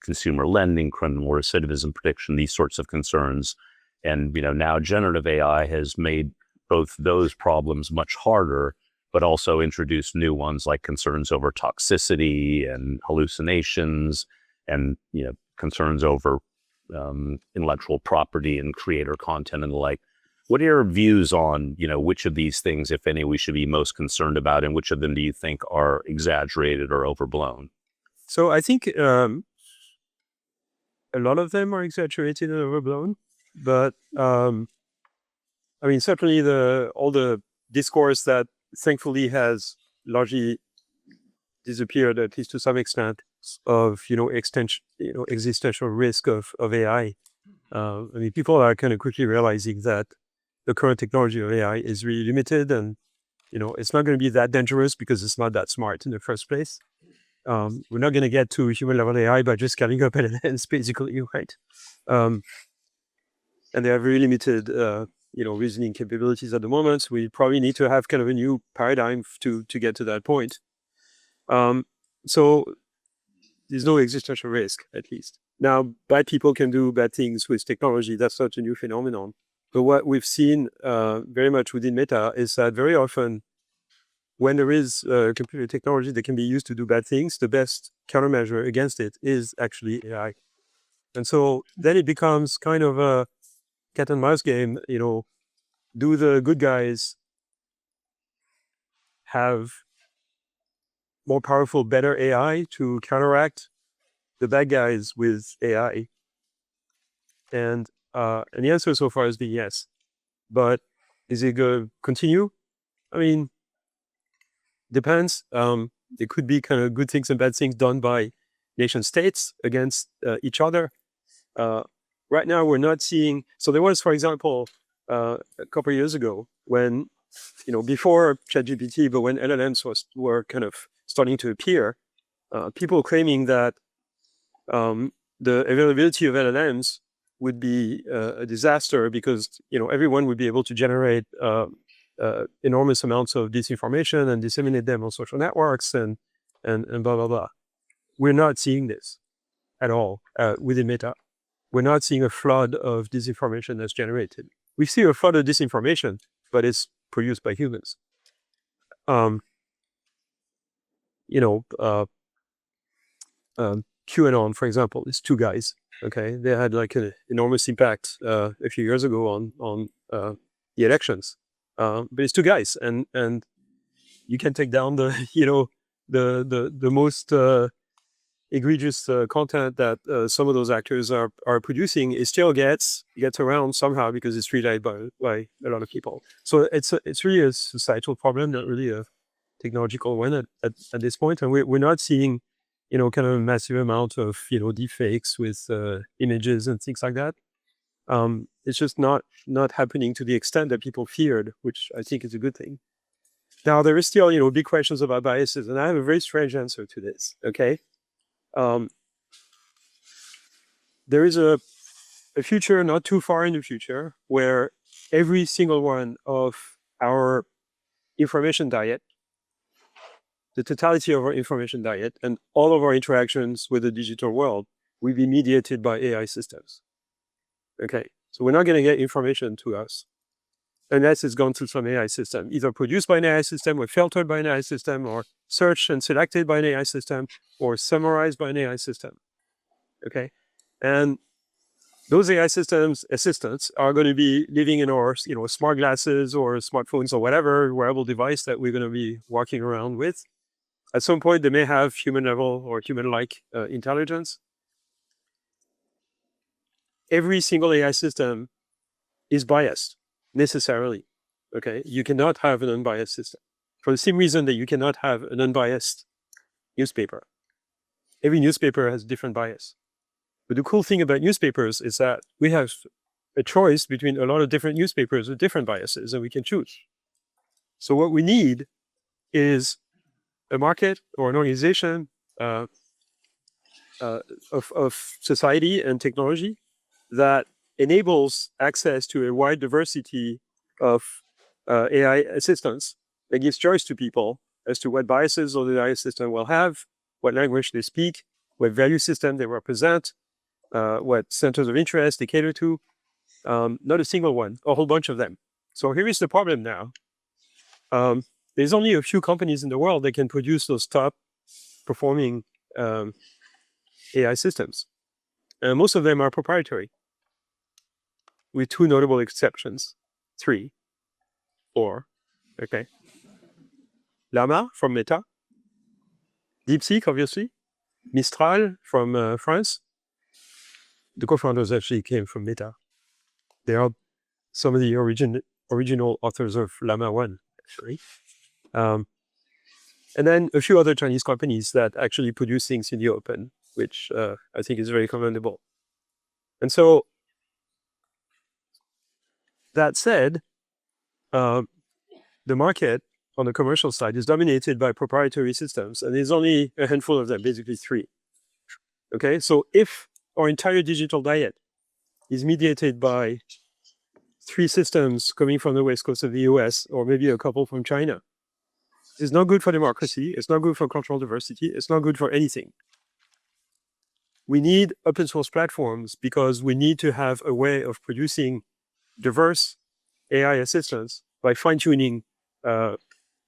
consumer lending, criminal recidivism prediction, these sorts of concerns. And, now generative AI has made both those problems much harder, but also introduced new ones like concerns over toxicity and hallucinations and, concerns over intellectual property and creator content and the like. What are your views on, which of these things, if any, we should be most concerned about, and which of them do you think are exaggerated or overblown? So I think a lot of them are exaggerated and overblown, but certainly all the discourse that thankfully has largely disappeared, at least to some extent, of existential risk of AI. People are kind of quickly realizing that the current technology of AI is really limited, and it's not going to be that dangerous because it's not that smart in the first place. We're not going to get to human level AI by just scaling up LLMs, basically, right? And they have very limited, reasoning capabilities at the moment. So we probably need to have kind of a new paradigm to get to that point. So there's no existential risk, at least. Now, bad people can do bad things with technology. That's not a new phenomenon. But what we've seen very much within Meta is that very often, when there is computer technology that can be used to do bad things, the best countermeasure against it is actually AI. And so then it becomes kind of a cat and mouse game. Do the good guys have more powerful, better AI to counteract the bad guys with AI? And the answer so far has been yes. But is it going to continue? Depends. There could be kind of good things and bad things done by nation states against each other. Right now, we're not seeing. So there was, for example, a couple of years ago when, before ChatGPT, but when LLMs were kind of starting to appear, people claiming that the availability of LLMs would be a disaster because everyone would be able to generate enormous amounts of disinformation and disseminate them on social networks and blah blah blah. We're not seeing this at all within Meta. We're not seeing a flood of disinformation that's generated. We see a flood of disinformation, but it's produced by humans. QAnon, for example, is two guys. Okay, they had like an enormous impact a few years ago on the elections. But it's two guys, and you can take down the the most egregious content that some of those actors are producing. It still gets around somehow because it's relayed by a lot of people. So it's really a societal problem, not really a technological one at this point. And we're not seeing kind of a massive amount of deepfakes with images and things like that. It's just not happening to the extent that people feared, which I think is a good thing. Now there is still big questions about biases, and I have a very strange answer to this. Okay. There is a future not too far in the future where every single one of our information diet, the totality of our information diet, and all of our interactions with the digital world will be mediated by AI systems. Okay, so we're not going to get information to us unless it's gone through some AI system, either produced by an AI system or filtered by an AI system or searched and selected by an AI system or summarized by an AI system. Okay, and those AI systems assistants are going to be living in our smart glasses or smartphones or whatever wearable device that we're going to be walking around with. At some point, they may have human level or human-like intelligence. Every single AI system is biased necessarily. Okay, you cannot have an unbiased system for the same reason that you cannot have an unbiased newspaper. Every newspaper has a different bias. But the cool thing about newspapers is that we have a choice between a lot of different newspapers with different biases, and we can choose. So what we need is a market or an organization of society and technology that enables access to a wide diversity of AI assistants, that gives choice to people as to what biases the AI system will have, what language they speak, what value system they represent, what centers of interest they cater to. Not a single one, a whole bunch of them. So here is the problem now. There's only a few companies in the world that can produce those top performing AI systems. Most of them are proprietary, with two notable exceptions. 3, 4, okay. Llama from Meta, DeepSeek, obviously, Mistral from France. The co-founders actually came from Meta. They are some of the original authors of Llama 1, actually. And then a few other Chinese companies that actually produce things in the open, which I think is very commendable. And so, that said, the market on the commercial side is dominated by proprietary systems, and there's only a handful of them, basically 3. Okay, so if our entire digital diet is mediated by 3 systems coming from the west coast of the US, or maybe a couple from China, it's not good for democracy, it's not good for cultural diversity, it's not good for anything. We need open source platforms because we need to have a way of producing diverse AI assistants by fine-tuning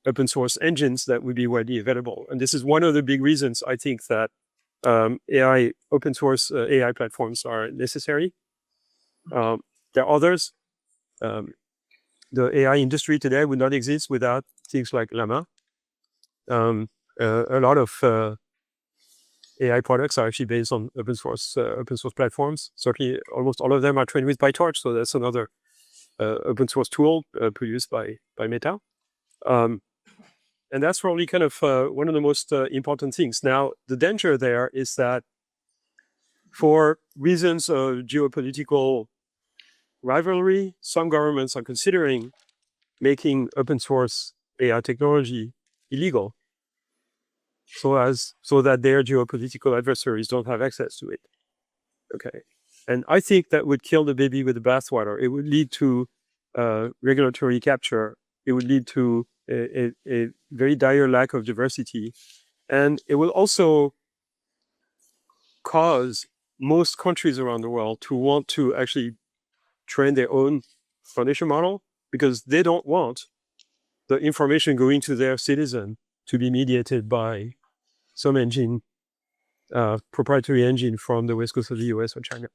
open source engines that would be widely available. And this is one of the big reasons I think that open source AI platforms are necessary. There are others. The AI industry today would not exist without things like Llama. A lot of AI products are actually based on open source platforms. Certainly, almost all of them are trained with PyTorch, so that's another open source tool produced by Meta. And that's probably kind of one of the most important things. Now, the danger there is that for reasons of geopolitical rivalry, some governments are considering making open source AI technology illegal so that their geopolitical adversaries don't have access to it. Okay. And I think that would kill the baby with the bathwater. It would lead to regulatory capture. It would lead to a very dire lack of diversity. And it will also cause most countries around the world to want to actually train their own foundation model because they don't want the information going to their citizen to be mediated by some engine, proprietary engine from the west coast of the US or China.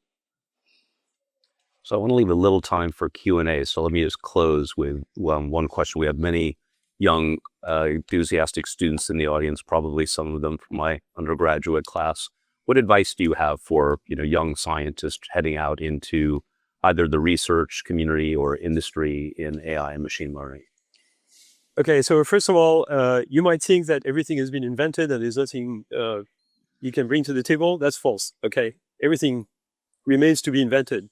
So I want to leave a little time for Q&A. So let me just close with one question. We have many young, enthusiastic students in the audience, probably some of them from my undergraduate class. What advice do you have for young scientists heading out into either the research community or industry in AI and machine learning? Okay, so first of all, you might think that everything has been invented and there's nothing you can bring to the table. That's false, okay? Everything remains to be invented.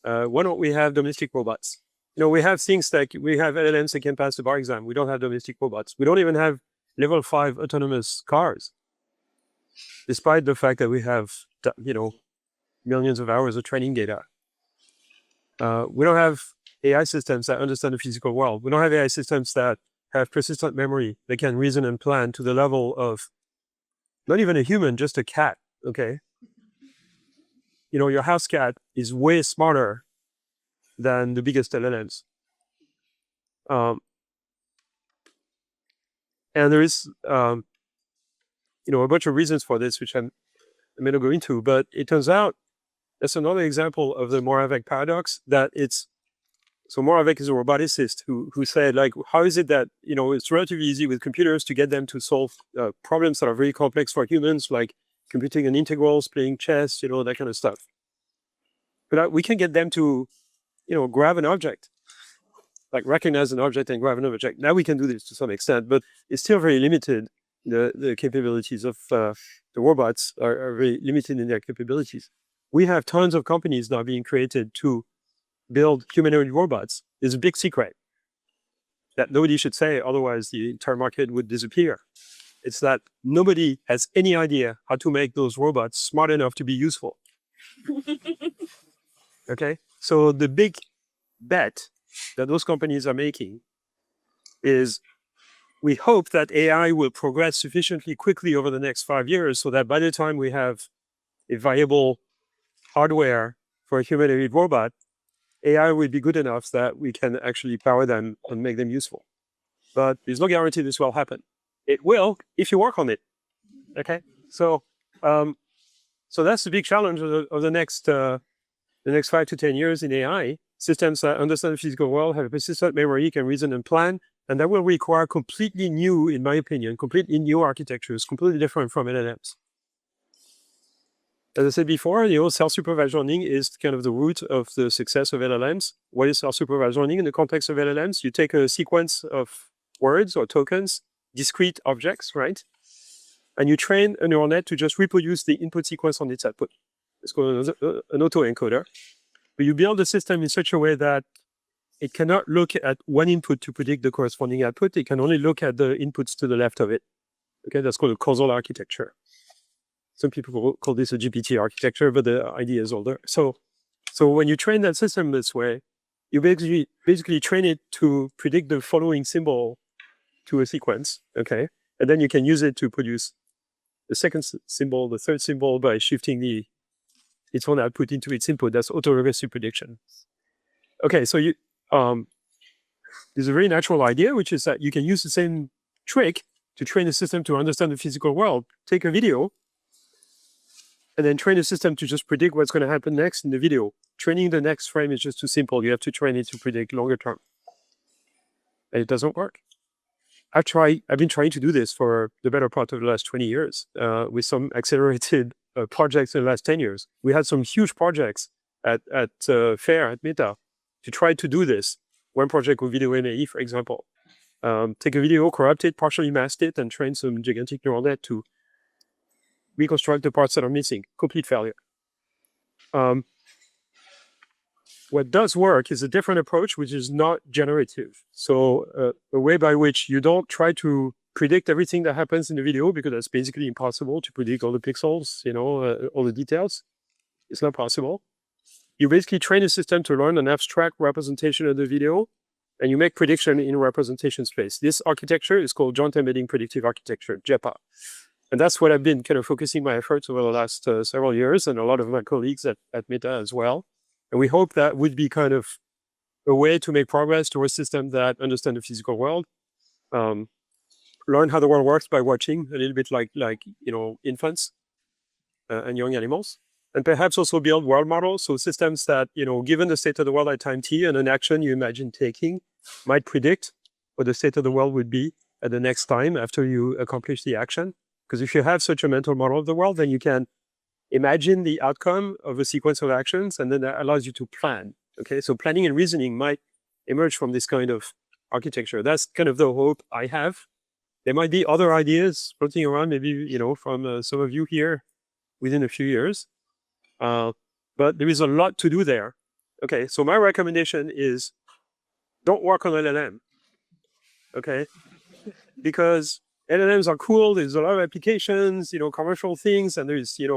Why don't we have domestic robots? We have things like we have LLMs that can pass the bar exam. We don't have domestic robots. We don't even have level 5 autonomous cars, despite the fact that we have, millions of hours of training data. We don't have AI systems that understand the physical world. We don't have AI systems that have persistent memory. They can reason and plan to the level of not even a human, just a cat, okay? Your house cat is way smarter than the biggest LLMs. And there is, a bunch of reasons for this, which I'm not going to go into, but it turns out that's another example of the Moravec paradox so Moravec is a roboticist who said, like, how is it that, it's relatively easy with computers to get them to solve problems that are very complex for humans, like computing and integrals, playing chess, that kind of stuff. But we can get them to, grab an object, like recognize an object and grab an object. Now we can do this to some extent, but it's still very limited. The capabilities of the robots are very limited in their capabilities. We have tons of companies now being created to build humanoid robots. It's a big secret that nobody should say, otherwise the entire market would disappear. It's that nobody has any idea how to make those robots smart enough to be useful. Okay? So the big bet that those companies are making is we hope that AI will progress sufficiently quickly over the next 5 years so that by the time we have a viable hardware for a humanoid robot, AI will be good enough that we can actually power them and make them useful. But there's no guarantee this will happen. It will if you work on it. Okay? So that's the big challenge of the next 5 to 10 years in AI. Systems that understand the physical world, have a persistent memory, can reason and plan, and that will require completely new, in my opinion, completely new architectures, completely different from LLMs. As I said before, self-supervised learning is kind of the root of the success of LLMs. What is self-supervised learning in the context of LLMs? You take a sequence of words or tokens, discrete objects, right? And you train a neural net to just reproduce the input sequence on its output. It's called an autoencoder. But you build the system in such a way that it cannot look at one input to predict the corresponding output. It can only look at the inputs to the left of it. Okay, that's called a causal architecture. Some people call this a GPT architecture, but the idea is older. So when you train that system this way, you basically train it to predict the following symbol to a sequence, okay? And then you can use it to produce the second symbol, the third symbol by shifting its own output into its input. That's autoregressive prediction. Okay, so there's a very natural idea, which is that you can use the same trick to train a system to understand the physical world. Take a video, and then train a system to just predict what's going to happen next in the video. Training the next frame is just too simple. You have to train it to predict longer term. And it doesn't work. I've been trying to do this for the better part of the last 20 years with some accelerated projects in the last 10 years. We had some huge projects at FAIR, at Meta, to try to do this. One project with video MAE, for example. take a video, corrupt it, partially mask it, and train some gigantic neural net to reconstruct the parts that are missing. Complete failure. What does work is a different approach, which is not generative. So a way by which you don't try to predict everything that happens in the video, because that's basically impossible to predict all the pixels, all the details. It's not possible. You basically train a system to learn an abstract representation of the video, and you make prediction in representation space. This architecture is called Joint Embedding Predictive Architecture, JEPA. And that's what I've been kind of focusing my efforts over the last several years, and a lot of my colleagues at Meta as well. And we hope that would be kind of a way to make progress towards systems that understand the physical world, learn how the world works by watching, a little bit like infants and young animals, and perhaps also build world models, so systems that, given the state of the world at time t and an action you imagine taking, might predict what the state of the world would be at the next time after you accomplish the action. Because if you have such a mental model of the world, then you can imagine the outcome of a sequence of actions, and then that allows you to plan. Okay, so planning and reasoning might emerge from this kind of architecture. That's kind of the hope I have. There might be other ideas floating around, maybe, from some of you here within a few years. But there is a lot to do there. Okay, so my recommendation is don't work on LLM. Okay, because LLMs are cool. There's a lot of applications, commercial things, and there's, a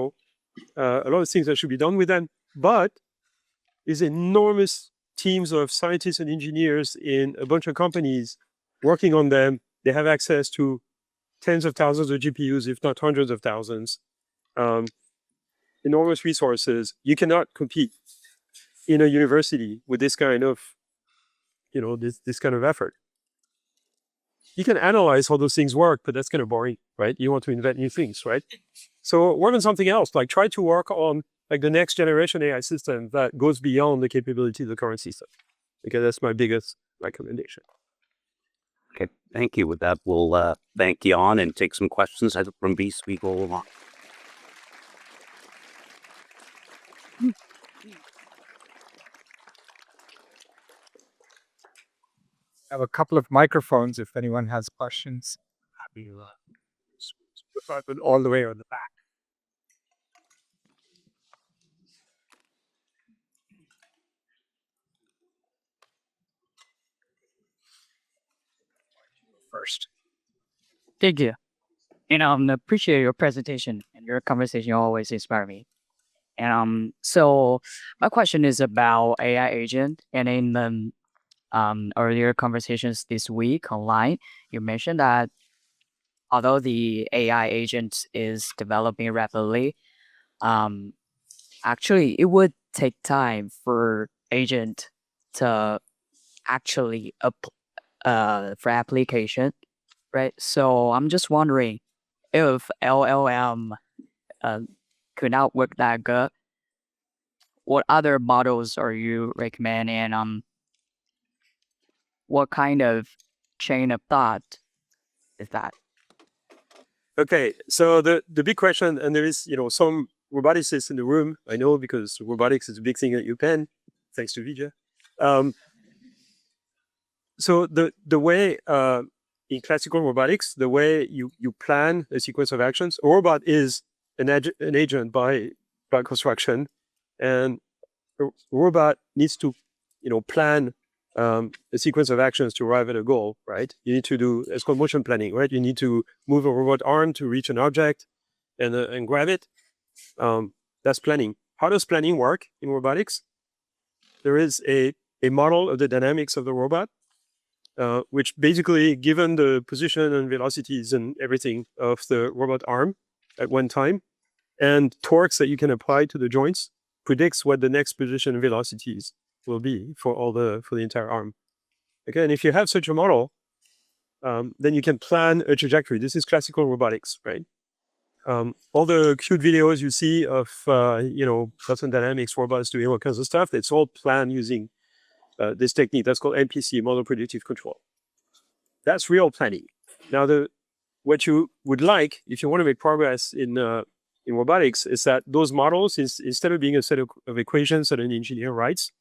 lot of things that should be done with them. But there's enormous teams of scientists and engineers in a bunch of companies working on them. They have access to tens of thousands of GPUs, if not hundreds of thousands. Enormous resources. You cannot compete in a university with this kind of, this kind of effort. You can analyze how those things work, but that's kind of boring, right? You want to invent new things, right? So work on something else, like try to work on the next generation AI system that goes beyond the capability of the current system. Okay, that's my biggest recommendation. Okay, thank you. With that, we'll thank Yann and take some questions from Beast. We go along. I have a couple of microphones if anyone has questions. Happy to all the way on the back. First. Thank you. Appreciate your presentation and your conversation always inspire me. And so my question is about AI agent. And in the earlier conversations this week online, you mentioned that although the AI agent is developing rapidly, actually it would take time for agent to actually for application, right? So I'm just wondering if LLM could not work that good, what other models are you recommending? What kind of chain of thought is that? Okay, so the big question, and there is, some roboticists in the room, I know, because robotics is a big thing at UPenn, thanks to Vijay. So the way in classical robotics, the way you plan a sequence of actions, a robot is an agent by construction, and a robot needs to, plan a sequence of actions to arrive at a goal, right? You need to do, it's called motion planning, right? You need to move a robot arm to reach an object and grab it. That's planning. How does planning work in robotics? There is a model of the dynamics of the robot, which basically, given the position and velocities and everything of the robot arm at one time, and torques that you can apply to the joints, predicts what the next position and velocities will be for the entire arm. Okay, and if you have such a model, then you can plan a trajectory. This is classical robotics, right? All the cute videos you see of Boston Dynamics robots doing all kinds of stuff, it's all planned using this technique that's called MPC, model predictive control. That's real planning. Now, what you would like, if you want to make progress in robotics, is that those models, instead of being a set of equations that an engineer writes,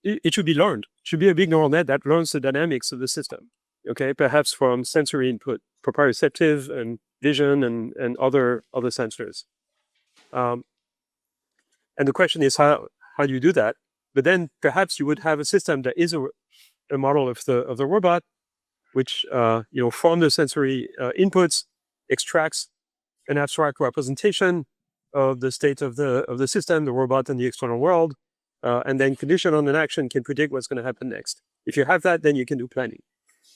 it should be learned. It should be a big neural net that learns the dynamics of the system. Okay, perhaps from sensory input, proprioceptive and vision and other sensors. And the question is how do you do that? But then perhaps you would have a system that is a model of the robot, which from the sensory inputs extracts an abstract representation of the state of the system, the robot, and the external world, and then condition on an action can predict what's going to happen next. If you have that, then you can do planning.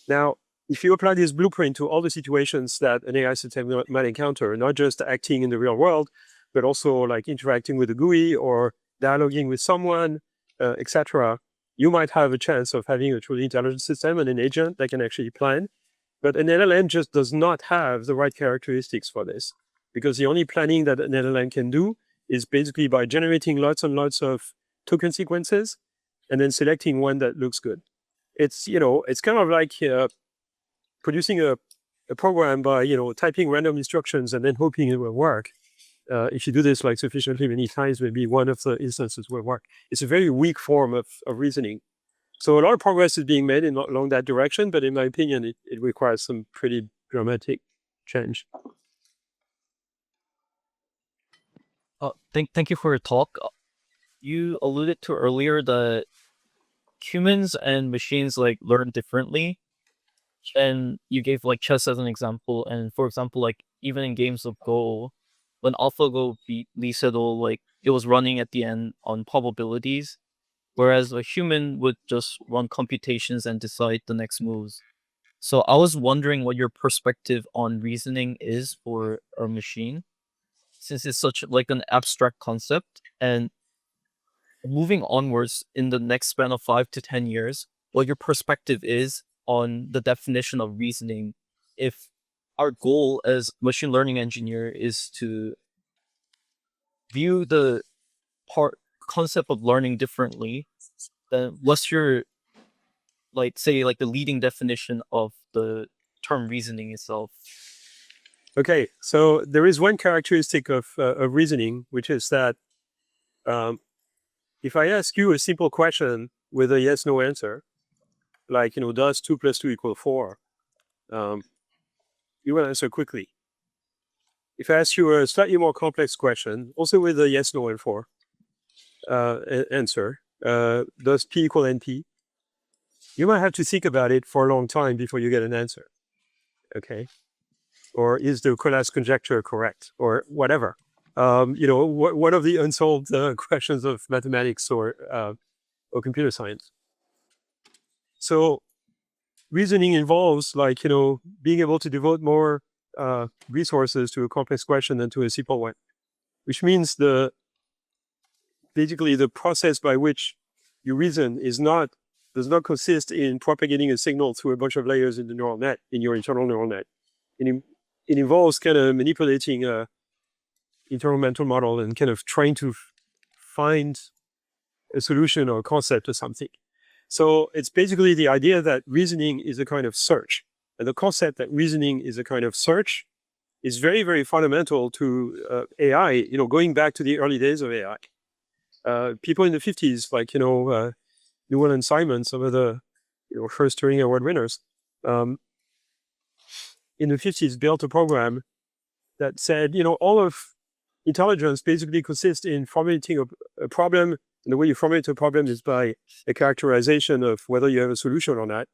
Now, if you apply this blueprint to all the situations that an AI system might encounter, not just acting in the real world, but also like interacting with a GUI or dialoguing with someone, etc., you might have a chance of having a truly intelligent system and an agent that can actually plan. But an LLM just does not have the right characteristics for this, because the only planning that an LLM can do is basically by generating lots and lots of token sequences and then selecting one that looks good. It's kind of like producing a program by typing random instructions and then hoping it will work. If you do this like sufficiently many times, maybe one of the instances will work. It's a very weak form of reasoning. So a lot of progress is being made along that direction, but in my opinion, it requires some pretty dramatic change. Thank you for your talk. You alluded to earlier that humans and machines like learn differently, and you gave like chess as an example. And for example, like even in games of Go, when AlphaGo beat Lee Sedol, like it was running at the end on probabilities, whereas a human would just run computations and decide the next moves. So I was wondering what your perspective on reasoning is for a machine, since it's such like an abstract concept. And moving onwards in the next span of 5 to 10 years, what your perspective is on the definition of reasoning. If our goal as machine learning engineer is to view the concept of learning differently, then what's your the leading definition of the term reasoning itself? Okay, so there is one characteristic of reasoning, which is that if I ask you a simple question with a yes/no answer, like does 2 + 2 = 4, you will answer quickly. If I ask you a slightly more complex question, also with a yes, no, and 4 answer, does P = NP? You might have to think about it for a long time before you get an answer. Okay, or is the Collas conjecture correct, or whatever? One of the unsolved questions of mathematics or computer science. So reasoning involves being able to devote more resources to a complex question than to a simple one, which means basically the process by which you reason does not consist in propagating a signal through a bunch of layers in the neural net, in your internal neural net. It involves kind of manipulating a internal mental model and kind of trying to find a solution or a concept or something. So it's basically the idea that reasoning is a kind of search. And the concept that reasoning is a kind of search is very, very fundamental to AI, going back to the early days of AI. People in the 50s, like, Newell and Simon, some of the first Turing Award winners, in the 50s built a program that said, all of intelligence basically consists in formulating a problem. And the way you formulate a problem is by a characterization of whether you have a solution or not.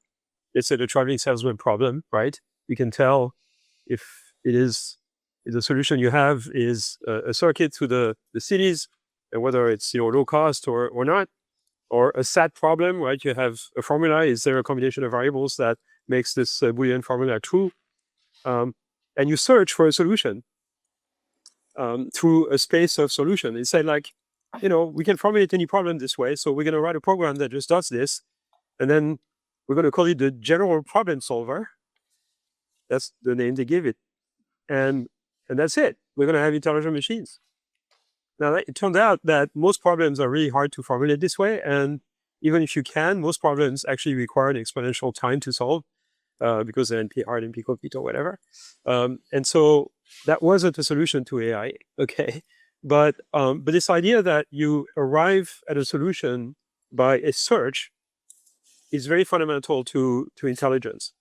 Let's say the traveling salesman problem, right? You can tell if the solution you have is a circuit through the cities, and whether it's low cost or not. Or a SAT problem, right? You have a formula. Is there a combination of variables that makes this Boolean formula true? And you search for a solution through a space of solution. It said we can formulate any problem this way. So we're going to write a program that just does this. And then we're going to call it the general problem solver. That's the name they give it. And that's it. We're going to have intelligent machines. Now, it turned out that most problems are really hard to formulate this way. And even if you can, most problems actually require an exponential time to solve because they're NP hard, NP complete, or whatever. And so that wasn't a solution to AI, okay? But this idea that you arrive at a solution by a search is very fundamental to intelligence.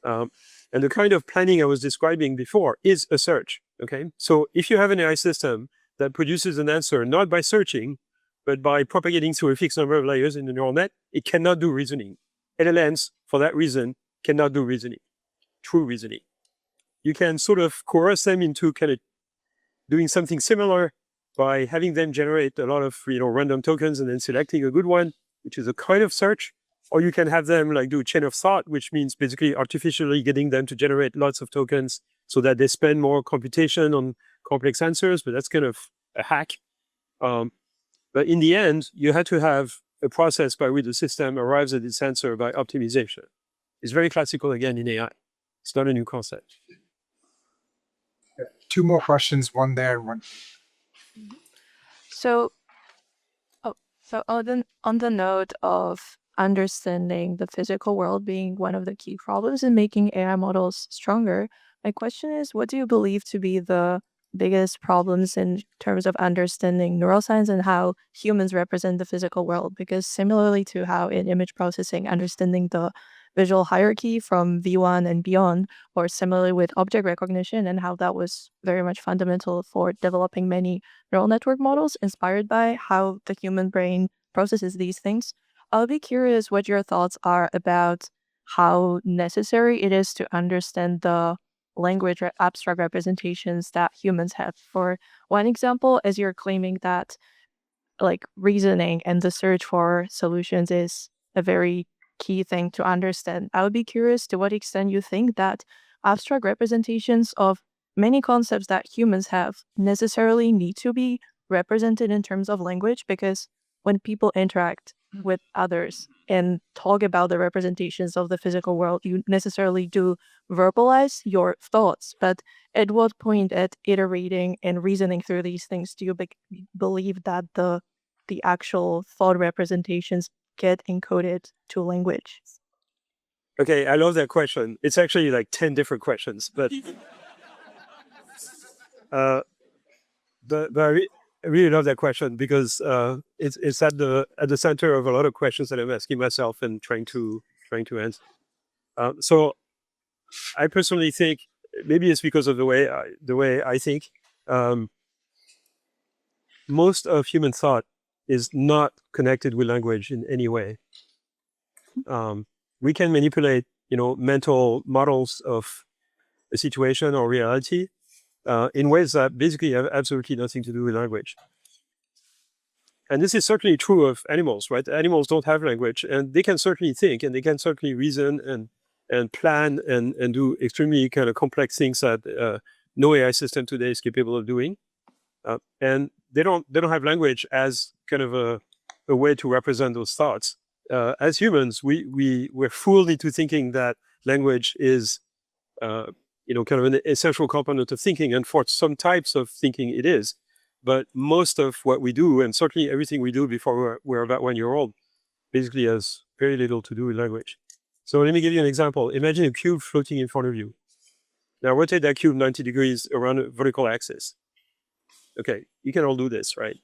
And the kind of planning I was describing before is a search, okay? So if you have an AI system that produces an answer not by searching, but by propagating through a fixed number of layers in the neural net, it cannot do reasoning. LLMs, for that reason, cannot do reasoning, true reasoning. You can sort of coerce them into kind of doing something similar by having them generate a lot of random tokens and then selecting a good one, which is a kind of search. Or you can have them like do chain of thought, which means basically artificially getting them to generate lots of tokens so that they spend more computation on complex answers, but that's kind of a hack. But in the end, you had to have a process by which the system arrives at its answer by optimization. It's very classical again in AI. It's not a new concept. Two more questions, one there, one. So, so on the note of understanding the physical world being one of the key problems in making AI models stronger, my question is, what do you believe to be the biggest problems in terms of understanding neuroscience and how humans represent the physical world? Because similarly to how in image processing, understanding the visual hierarchy from V1 and beyond, or similarly with object recognition and how that was very much fundamental for developing many neural network models inspired by how the human brain processes these things. I'll be curious what your thoughts are about how necessary it is to understand the language or abstract representations that humans have. For one example, as you're claiming that like reasoning and the search for solutions is a very key thing to understand, I would be curious to what extent you think that abstract representations of many concepts that humans have necessarily need to be represented in terms of language, because when people interact with others and talk about the representations of the physical world, you necessarily do verbalize your thoughts. But at what point at iterating and reasoning through these things do you believe that the actual thought representations get encoded to language? Okay, I love that question. It's actually like 10 different questions, but I really love that question because it's at the center of a lot of questions that I'm asking myself and trying to answer. So I personally think maybe it's because of the way I think. Most of human thought is not connected with language in any way. We can manipulate, mental models of a situation or reality in ways that basically have absolutely nothing to do with language. And this is certainly true of animals, right? Animals don't have language, and they can certainly think, and they can certainly reason and plan and do extremely kind of complex things that no AI system today is capable of doing. And they don't have language as kind of a way to represent those thoughts. As humans, we're fooled into thinking that language is kind of an essential component of thinking, and for some types of thinking it is. But most of what we do, and certainly everything we do before we're about 1 year old, basically has very little to do with language. So let me give you an example. Imagine a cube floating in front of you. Now rotate that cube 90 degrees around a vertical axis. Okay, you can all do this, right?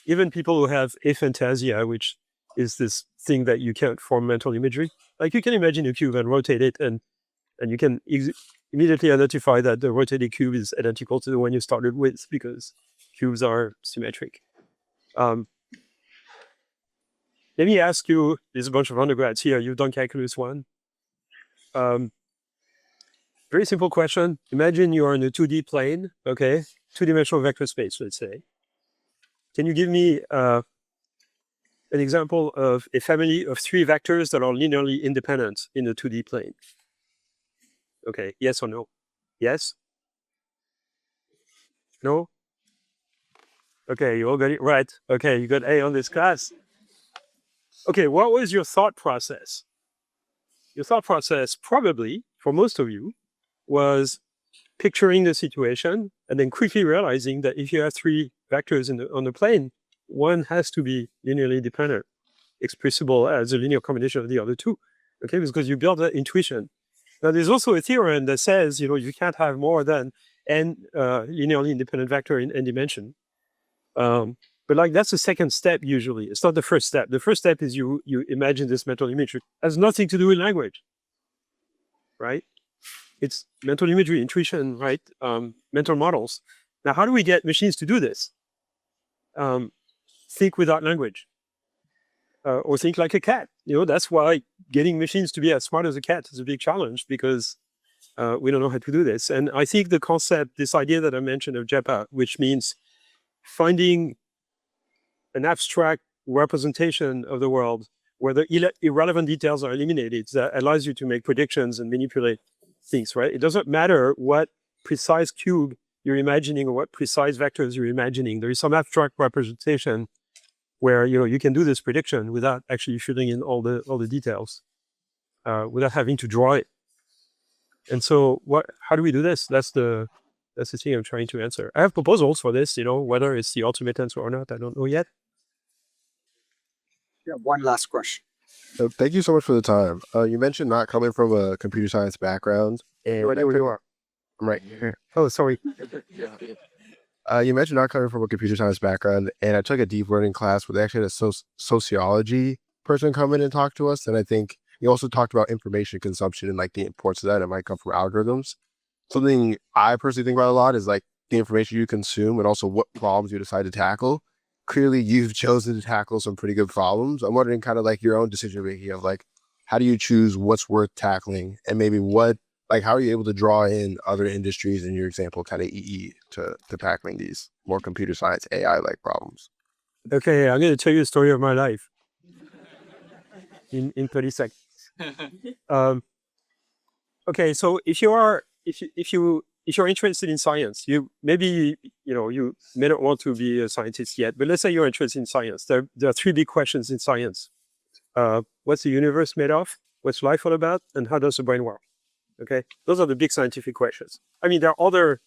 Even people who have aphantasia, which is this thing that you can't form mental imagery, like you can imagine a cube and rotate it, and you can immediately identify that the rotated cube is identical to the one you started with because cubes are symmetric. Let me ask you, there's a bunch of undergrads here, you've done calculus 1. Very simple question. Imagine you are in a 2D plane, okay? 2-dimensional vector space, let's say. Can you give me an example of a family of 3 vectors that are linearly independent in a 2D plane? Okay, yes or no? Yes? No? Okay, you all got it right. Okay, you got A on this class. Okay, what was your thought process? Your thought process probably, for most of you, was picturing the situation and then quickly realizing that if you have 3 vectors on the plane, one has to be linearly independent, expressible as a linear combination of the other 2. Okay, because you build that intuition. Now, there's also a theorem that says, you can't have more than n linearly independent vector in n dimension. But like that's the second step usually. It's not the first step. The first step is you imagine this mental image. It has nothing to do with language, right? It's mental imagery, intuition, right? Mental models. Now, how do we get machines to do this? Think without language, or think like a cat. That's why getting machines to be as smart as a cat is a big challenge, because we don't know how to do this. And I think the concept, this idea that I mentioned of JEPA, which means finding an abstract representation of the world where the irrelevant details are eliminated, that allows you to make predictions and manipulate things, right? It doesn't matter what precise cube you're imagining or what precise vectors you're imagining. There is some abstract representation where you can do this prediction without actually filling in all the details, without having to draw it. And so how do we do this? That's the thing I'm trying to answer. I have proposals for this, whether it's the ultimate answer or not, I don't know yet. Yeah, one last question. Thank you so much for the time. You mentioned not coming from a computer science background. And Right there where you are. I'm right here. Oh, sorry. You mentioned not coming from a computer science background, and I took a deep learning class where they actually had a sociology person come in and talk to us. And I think you also talked about information consumption and like the importance of that. It might come from algorithms. Something I personally think about a lot is like the information you consume and also what problems you decide to tackle. Clearly, you've chosen to tackle some pretty good problems. I'm wondering kind of like your own decision making of like, how do you choose what's worth tackling, and maybe how are you able to draw in other industries in your example, kind of EE, to tackling these more computer science AI-like problems? Okay, I'm going to tell you the story of my life in 30 seconds. Okay, so if you're interested in science, you may not want to be a scientist yet, but let's say you're interested in science. There are three big questions in science. What's the universe made of? What's life all about? And how does the brain work? Okay, those are the big scientific questions. I mean, there are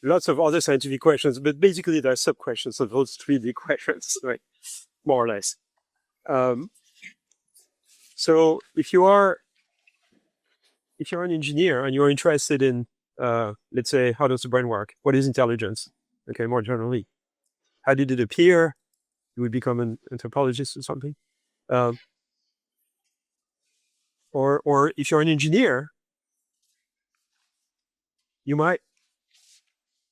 lots of other scientific questions, but basically there are sub-questions of those three big questions, right? More or less. So if you're an engineer and you're interested in, let's say, how does the brain work? What is intelligence? Okay, more generally. How did it appear? You would become an anthropologist or something. Or if you're an engineer, you might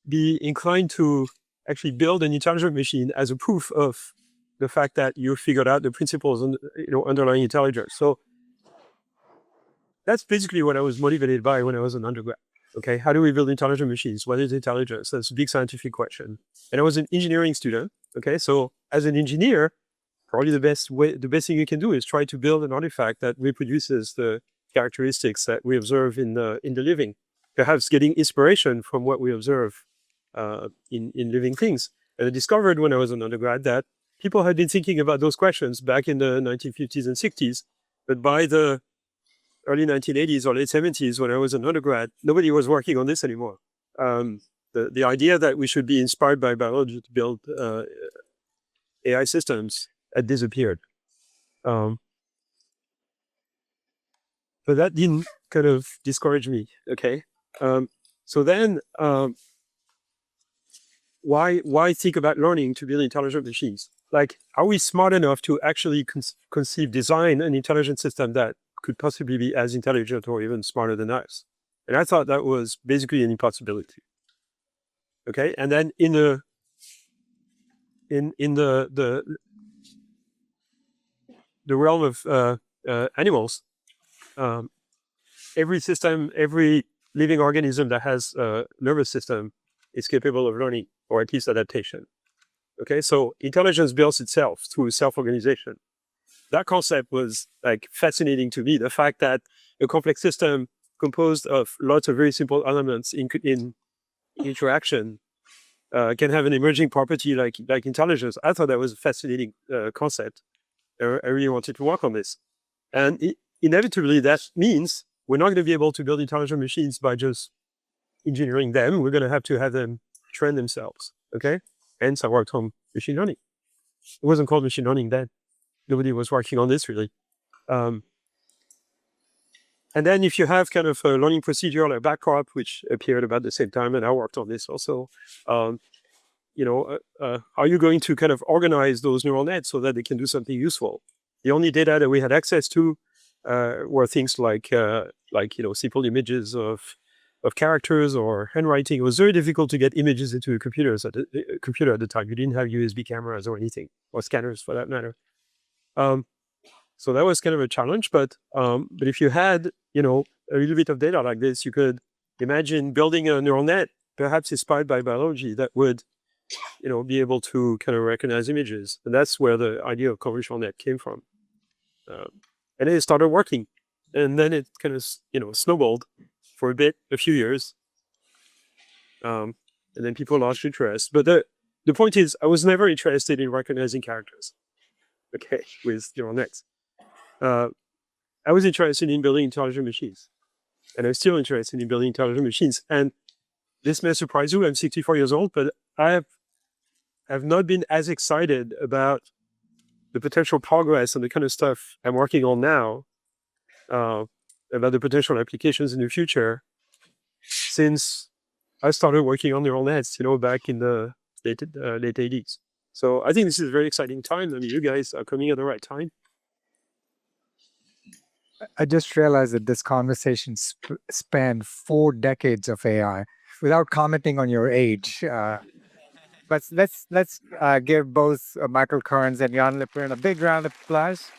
be inclined to actually build an intelligent machine as a proof of the fact that you figured out the principles and underlying intelligence. So that's basically what I was motivated by when I was an undergrad. Okay, how do we build intelligent machines? What is intelligence? That's a big scientific question. And I was an engineering student. Okay, so as an engineer, probably the best thing you can do is try to build an artifact that reproduces the characteristics that we observe in the living. Perhaps getting inspiration from what we observe in living things. And I discovered when I was an undergrad that people had been thinking about those questions back in the 1950s and 60s, but by the early 1980s or late 70s, when I was an undergrad, nobody was working on this anymore. The idea that we should be inspired by biology to build AI systems had disappeared. But that didn't kind of discourage me, okay? So then, why think about learning to build intelligent machines? Like, are we smart enough to actually design an intelligent system that could possibly be as intelligent or even smarter than us? And I thought that was basically an impossibility. Okay, and then in the realm of animals, every living organism that has a nervous system is capable of learning, or at least adaptation. Okay, so intelligence builds itself through self-organization. That concept was like fascinating to me. The fact that a complex system composed of lots of very simple elements in interaction can have an emerging property like intelligence. I thought that was a fascinating concept. I really wanted to work on this. And inevitably, that means we're not going to be able to build intelligent machines by just engineering them. We're going to have them train themselves. Okay? Hence, I worked on machine learning. It wasn't called machine learning then. Nobody was working on this really. And then if you have kind of a learning procedure like backprop, which appeared about the same time, and I worked on this also, how are you going to kind of organize those neural nets so that they can do something useful? The only data that we had access to were things like simple images of characters or handwriting. It was very difficult to get images into computers at the computer at the time. You didn't have USB cameras or anything, or scanners for that matter. So that was kind of a challenge. But if you had a little bit of data like this, you could imagine building a neural net, perhaps inspired by biology, that would be able to kind of recognize images. And that's where the idea of convolutional net came from. And then it started working. And then it kind of, snowballed for a few years. And then people lost interest. But the point is, I was never interested in recognizing characters, with neural nets. I was interested in building intelligent machines. And I'm still interested in building intelligent machines. And this may surprise you, I'm 64 years old, but I have not been as excited about the potential progress and the kind of stuff I'm working on now, about the potential applications in the future, since I started working on neural nets, back in the late 80s. So I think this is a very exciting time. I mean, you guys are coming at the right time. I just realized that this conversation spanned 4 decades of AI. Without commenting on your age, but let's give both Michael Kearns and Yann LeCun a big round of applause.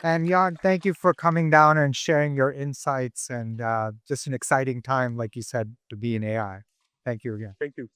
And Yann, thank you for coming down and sharing your insights, and just an exciting time, like you said, to be in AI. Thank you again. Thank you.